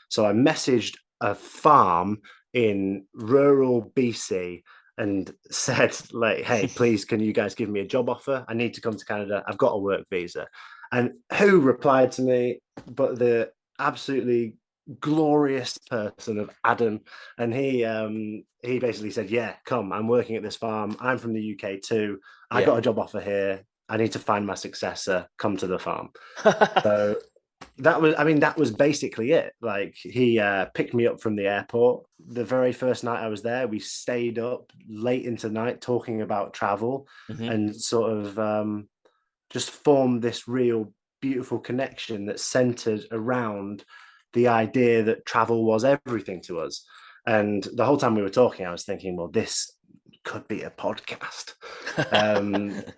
So I messaged a farm in rural BC and said, like, hey, please, can you guys give me a job offer? I need to come to Canada. I've got a work visa. And who replied to me but the absolutely glorious person of Adam? And he basically said, yeah, come, I'm working at this farm. I'm from the UK too. I Yeah. got a job offer here. I need to find my successor. Come to the farm. So that was basically it. Like, he picked me up from the airport. The very first night I was there, we stayed up late into the night talking about travel, Hmm. and sort of just formed this real beautiful connection that centered around the idea that travel was everything to us. And the whole time we were talking, I was thinking, well, this could be a podcast.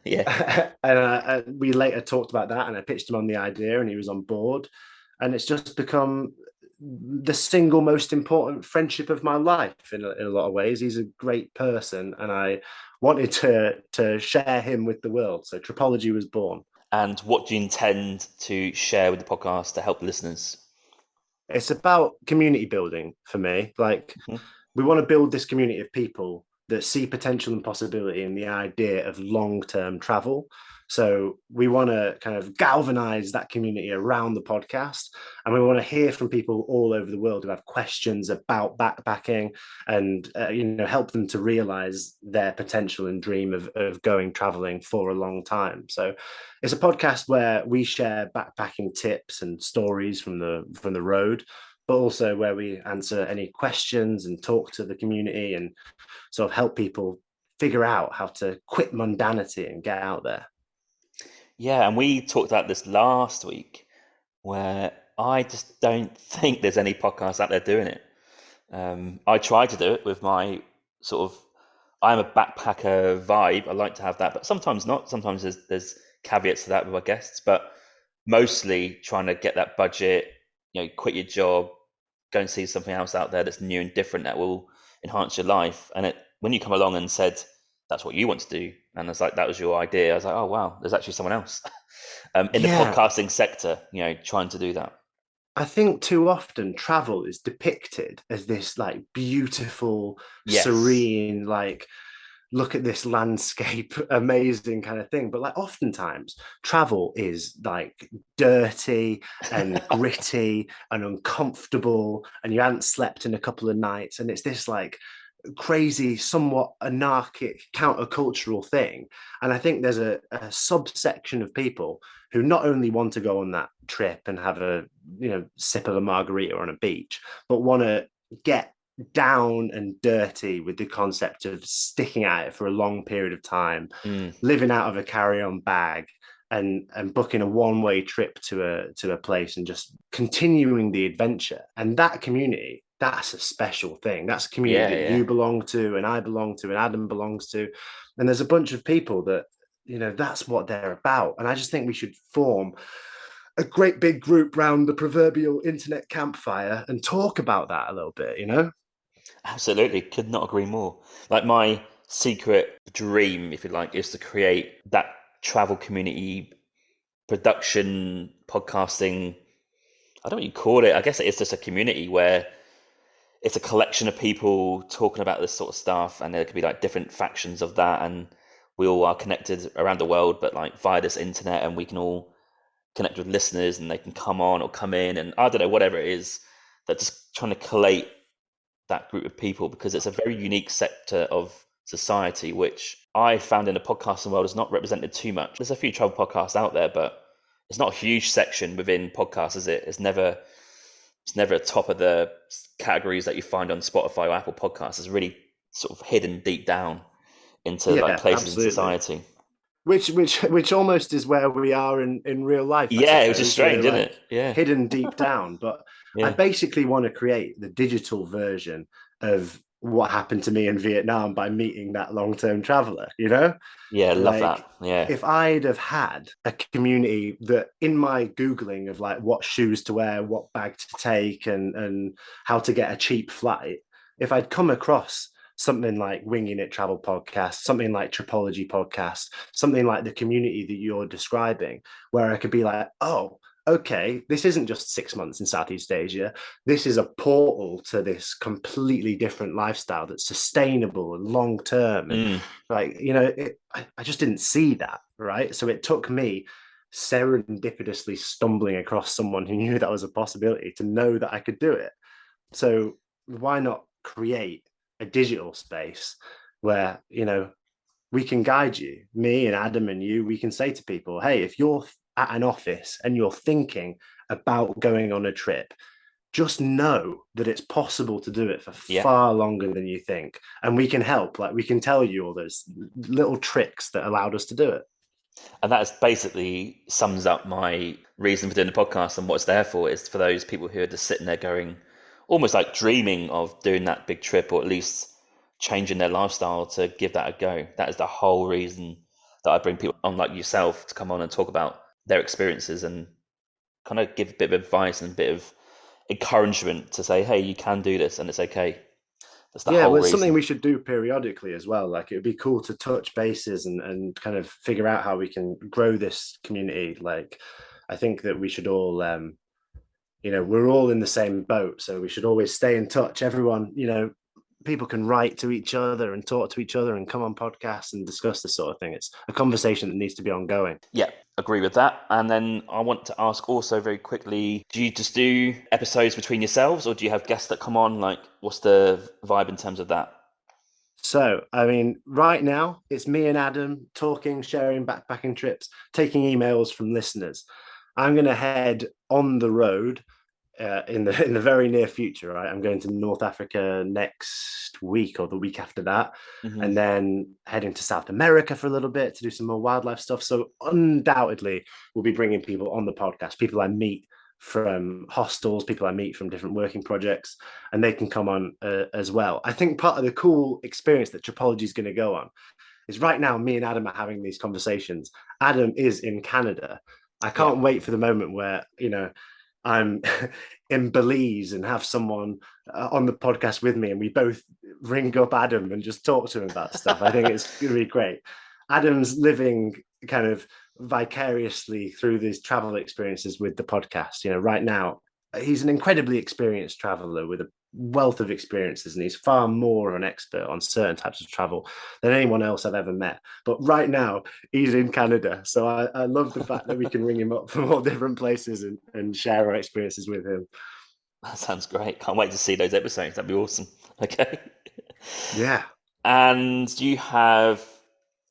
Yeah. And we later talked about that, and I pitched him on the idea, and he was on board. And it's just become the single most important friendship of my life in a lot of ways. He's a great person, and I wanted to share him with the world. So Tripology was born. And what do you intend to share with the podcast to help listeners? It's about community building for me. Like, Mhm. we want to build this community of people that see potential and possibility in the idea of long-term travel. So we want to kind of galvanize that community around the podcast, and we want to hear from people all over the world who have questions about backpacking, and help them to realize their potential and dream of going traveling for a long time. So it's a podcast where we share backpacking tips and stories from the road, but also where we answer any questions and talk to the community and sort of help people figure out how to quit mundanity and get out there. Yeah, and we talked about this last week, where I just don't think there's any podcasts out there doing it. I tried to do it with my sort of, I'm a backpacker vibe. I like to have that, but sometimes not. Sometimes there's caveats to that with our guests, but mostly trying to get that budget, quit your job, go and see something else out there that's new and different that will enhance your life. And when you come along and said that's what you want to do, and it's like that was your idea, I was like, oh wow, there's actually someone else in the Yeah, podcasting sector, trying to do that. I think too often travel is depicted as this like beautiful, Yes. serene, like look at this landscape, amazing kind of thing. But like oftentimes travel is like dirty and gritty and uncomfortable, and you haven't slept in a couple of nights, and it's this like crazy, somewhat anarchic, countercultural thing. And I think there's a subsection of people who not only want to go on that trip and have a sip of a margarita on a beach, but want to get down and dirty with the concept of sticking at it for a long period of time, Mm. living out of a carry-on bag, and booking a one-way trip to a place and just continuing the adventure. And that community, that's a special thing. That's a community Yeah, that yeah. you belong to, and I belong to, and Adam belongs to. And there's a bunch of people that, that's what they're about. And I just think we should form a great big group round the proverbial internet campfire and talk about that a little bit. Absolutely, could not agree more. Like my secret dream, if you like, is to create that travel community production podcasting. I don't know what you call it. I guess it's just a community where it's a collection of people talking about this sort of stuff, and there could be like different factions of that, and we all are connected around the world, but like via this internet, and we can all connect with listeners, and they can come on or come in, and I don't know, whatever it is. That just trying to collate that group of people, because it's a very unique sector of society, which I found in the podcasting world is not represented too much. There's a few travel podcasts out there, but it's not a huge section within podcasts, is it? It's never at top of the categories that you find on Spotify or Apple Podcasts. It's really sort of hidden deep down into like Yeah, places in absolutely. society. Which almost is where we are in real life, I Yeah, it was just suppose. We're strange, isn't like it? Yeah, hidden deep down. But I yeah, basically want to create the digital version of what happened to me in Vietnam by meeting that long-term traveler. yeah. Love Like, that. Yeah, if I'd have had a community that in my Googling of like what shoes to wear, what bag to take, and how to get a cheap flight, if I'd come across something like Winging It Travel Podcast, something like Tripology Podcast, something like the community that you're describing, where I could be like, oh, okay, this isn't just 6 months in Southeast Asia. This is a portal to this completely different lifestyle that's sustainable and long term. And mm. like, I just didn't see that. Right. So it took me serendipitously stumbling across someone who knew that was a possibility to know that I could do it. So why not create a digital space where we can guide you, me and Adam and you. We can say to people, hey, if you're at an office and you're thinking about going on a trip, just know that it's possible to do it for Yeah. far longer than you think, and we can help. Like, we can tell you all those little tricks that allowed us to do it. And that is basically sums up my reason for doing the podcast, and what it's there for is for those people who are just sitting there going, almost like dreaming of doing that big trip, or at least changing their lifestyle to give that a go. That is the whole reason that I bring people on like yourself to come on and talk about their experiences and kind of give a bit of advice and a bit of encouragement to say, hey, you can do this and it's okay. That's the Yeah, whole well, it's something reason. we should do periodically as well. Like, it would be cool to touch bases and kind of figure out how we can grow this community. Like, I think that we should all, we're all in the same boat, so we should always stay in touch. Everyone, people can write to each other and talk to each other and come on podcasts and discuss this sort of thing. It's a conversation that needs to be ongoing. Yeah, agree with that. And then I want to ask also very quickly, do you just do episodes between yourselves or do you have guests that come on? Like, what's the vibe in terms of that? So, I mean, right now it's me and Adam talking, sharing backpacking trips, taking emails from listeners. I'm going to head on the road in the very near future. Right, I'm going to North Africa next week or the week after that, Hmm. and then heading to South America for a little bit to do some more wildlife stuff. So undoubtedly, we'll be bringing people on the podcast, people I meet from hostels, people I meet from different working projects, and they can come on as well. I think part of the cool experience that Tripology is going to go on is right now me and Adam are having these conversations. Adam is in Canada. I Yeah. can't wait for the moment where, I'm in Belize and have someone on the podcast with me and we both ring up Adam and just talk to him about stuff. I think it's going to be great. Adam's living kind of vicariously through these travel experiences with the podcast. Right now, he's an incredibly experienced traveler with a wealth of experiences, and he's far more of an expert on certain types of travel than anyone else I've ever met. But right now, he's in Canada, so I love the fact that we can ring him up from all different places and share our experiences with him. That sounds great. Can't wait to see those episodes. That'd be awesome. Okay. Yeah. And do you have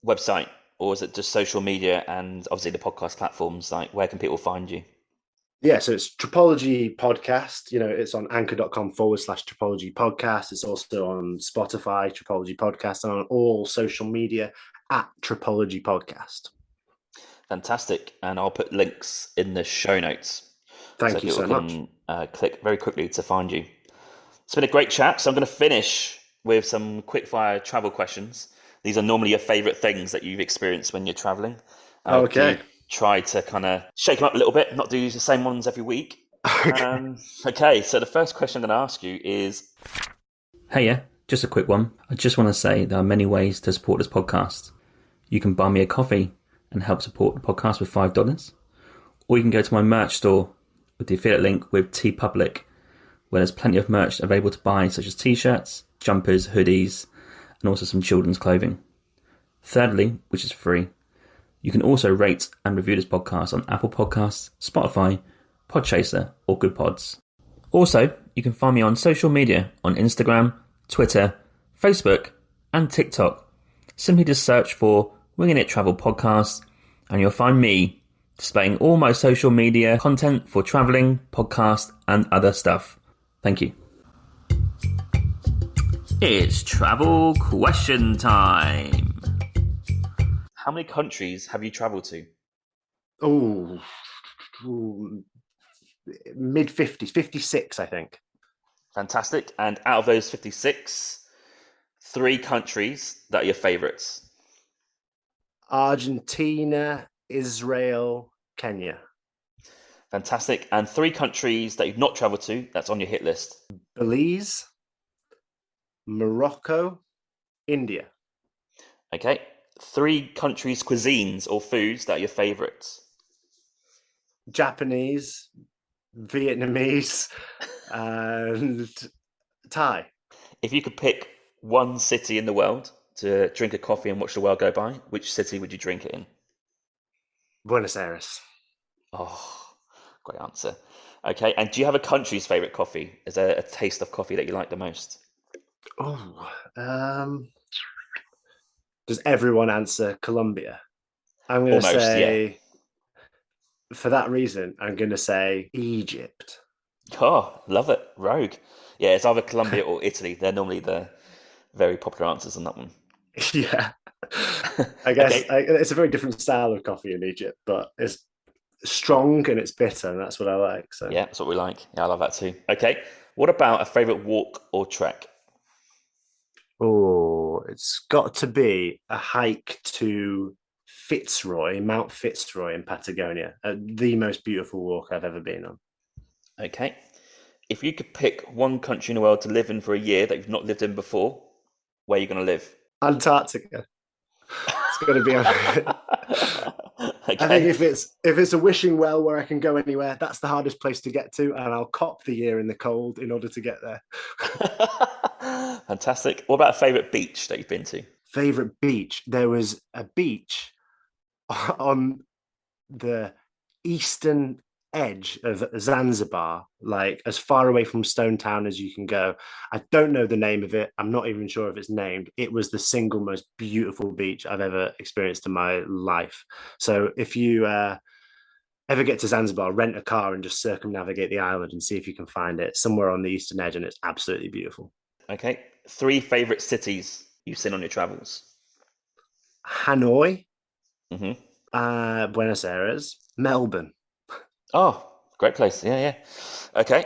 website or is it just social media and obviously the podcast platforms? Like, where can people find you? Yeah, so it's Tripology Podcast. It's on anchor.com/Tripology Podcast. It's also on Spotify, Tripology Podcast, and on all social media at Tripology Podcast. Fantastic. And I'll put links in the show notes so Thank you people so much. can click very quickly to find you. It's been a great chat. So I'm going to finish with some quickfire travel questions. These are normally your favorite things that you've experienced when you're traveling. I'll Okay. try to kind of shake them up a little bit, not do the same ones every week. Okay. Okay, so the first question I'm going to ask you is... Hey, yeah, just a quick one. I just want to say there are many ways to support this podcast. You can buy me a coffee and help support the podcast with $5, or you can go to my merch store with the affiliate link with TeePublic, where there's plenty of merch available to buy, such as t-shirts, jumpers, hoodies, and also some children's clothing. Thirdly, which is free, you can also rate and review this podcast on Apple Podcasts, Spotify, Podchaser, or Good Pods. Also, you can find me on social media on Instagram, Twitter, Facebook, and TikTok. Simply just search for Winging It Travel Podcast, and you'll find me displaying all my social media content for travelling, podcast, and other stuff. Thank you. It's travel question time. How many countries have you travelled to? Oh, mid 50s, 56, I think. Fantastic. And out of those 56, 3 countries that are your favourites. Argentina, Israel, Kenya. Fantastic. And 3 countries that you've not travelled to that's on your hit list. Belize, Morocco, India. Okay. 3 countries' cuisines or foods that are your favourites. Japanese, Vietnamese, and Thai. If you could pick one city in the world to drink a coffee and watch the world go by, which city would you drink it in? Buenos Aires. Oh, great answer. Okay, and do you have a country's favourite coffee? Is there a taste of coffee that you like the most? Does everyone answer Colombia? I'm going to Almost, say, for that reason, I'm going to say Egypt. Oh, love it. Rogue. Yeah, it's either Colombia or Italy. They're normally the very popular answers on that one. Yeah. I guess Okay. it's a very different style of coffee in Egypt, but it's strong and it's bitter, and that's what I like. So Yeah, that's what we like. Yeah, I love that too. Okay, what about a favourite walk or trek? Oh, it's got to be a hike to Mount Fitzroy in Patagonia. The most beautiful walk I've ever been on. Okay, if you could pick one country in the world to live in for a year that you've not lived in before, where are you going to live? Antarctica. It's going to be. Okay. I think if it's a wishing well where I can go anywhere, that's the hardest place to get to, and I'll cop the year in the cold in order to get there. Fantastic. What about a favourite beach that you've been to? Favorite beach? There was a beach on the eastern edge of Zanzibar, like as far away from Stone Town as you can go. I don't know the name of it. I'm not even sure if it's named. It was the single most beautiful beach I've ever experienced in my life. So if you ever get to Zanzibar, rent a car and just circumnavigate the island and see if you can find it somewhere on the eastern edge, and it's absolutely beautiful. Okay. 3 favourite cities you've seen on your travels? Hanoi, Mm-hmm. Buenos Aires, Melbourne. Oh, great place. Yeah. Okay.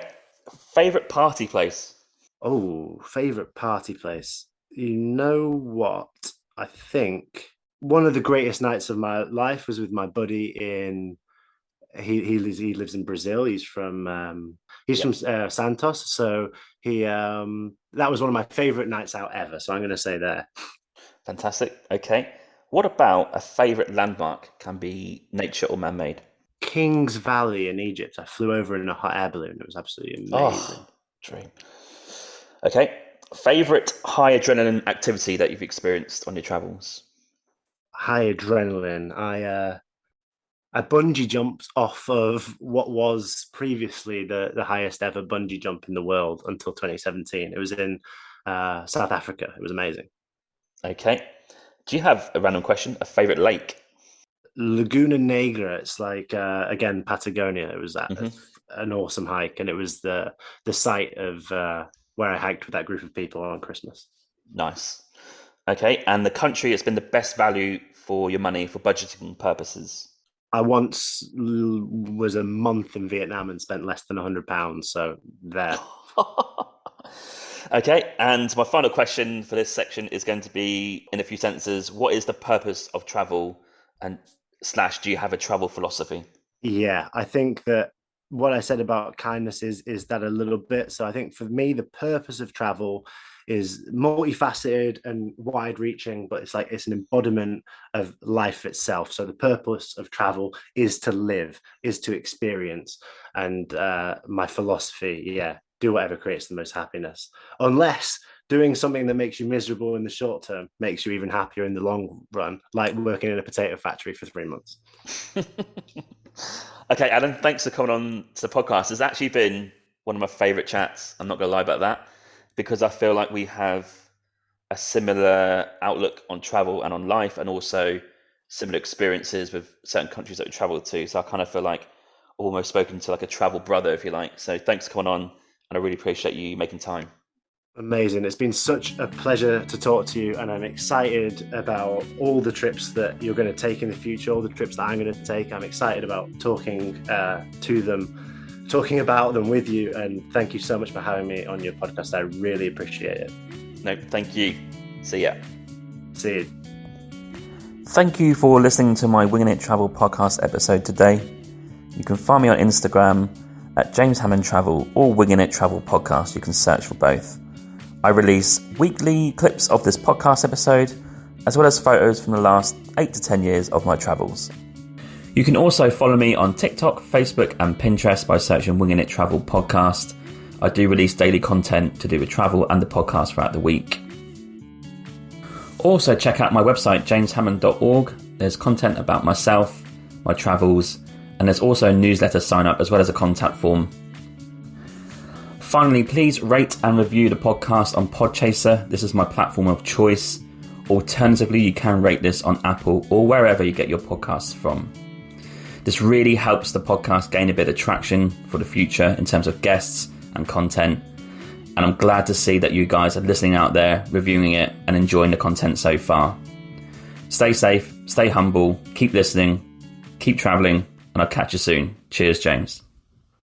Favourite party place? Oh, favorite party place. You know what? I think one of the greatest nights of my life was with my buddy in. He lives in Brazil. He's from Santos. So that was one of my favorite nights out ever. So I'm going to say there. Fantastic. Okay. What about a favourite landmark? Can be nature or man-made. Kings Valley in Egypt. I flew over in a hot air balloon. It was absolutely amazing. Oh, dream. Okay. Favourite high adrenaline activity that you've experienced on your travels? High adrenaline. I bungee jumped off of what was previously the highest ever bungee jump in the world until 2017. It was in South Africa. It was amazing. Okay. Do you have a random question? A favourite lake? Laguna Negra. It's like again Patagonia. It was an awesome hike, and it was the site of where I hiked with that group of people on Christmas. Nice. Okay, and the country that's been the best value for your money for budgeting purposes? I once was a month in Vietnam and spent less than £100. So there. Okay, and my final question for this section is going to be in a few sentences. What is the purpose of travel, and / do you have a travel philosophy? Yeah, I think that what I said about kindness is that a little bit. So I think for me, the purpose of travel is multifaceted and wide-reaching, but it's an embodiment of life itself. So the purpose of travel is to live, is to experience. And my philosophy, do whatever creates the most happiness, unless doing something that makes you miserable in the short term makes you even happier in the long run, like working in a potato factory for 3 months. Okay, Alan, thanks for coming on to the podcast. It's actually been one of my favourite chats. I'm not going to lie about that, because I feel like we have a similar outlook on travel and on life, and also similar experiences with certain countries that we traveled to. So I kind of feel like almost spoken to like a travel brother, if you like. So thanks for coming on, and I really appreciate you making time. Amazing. It's been such a pleasure to talk to you, and I'm excited about all the trips that you're going to take in the future, all the trips that I'm going to take. I'm excited about talking to them, talking about them with you, and thank you so much for having me on your podcast. I really appreciate it. No, thank you. See ya. See you. Thank you for listening to my Winging It Travel podcast episode today. You can find me on Instagram at James Hammond Travel or Winging It Travel Podcast. You can search for both. I release weekly clips of this podcast episode, as well as photos from the last 8 to 10 years of my travels. You can also follow me on TikTok, Facebook and Pinterest by searching Winging It Travel Podcast. I do release daily content to do with travel and the podcast throughout the week. Also check out my website, jameshammond.org. There's content about myself, my travels, and there's also a newsletter sign up as well as a contact form. Finally, please rate and review the podcast on Podchaser. This is my platform of choice. Alternatively, you can rate this on Apple or wherever you get your podcasts from. This really helps the podcast gain a bit of traction for the future in terms of guests and content. And I'm glad to see that you guys are listening out there, reviewing it and enjoying the content so far. Stay safe, stay humble, keep listening, keep traveling, and I'll catch you soon. Cheers, James.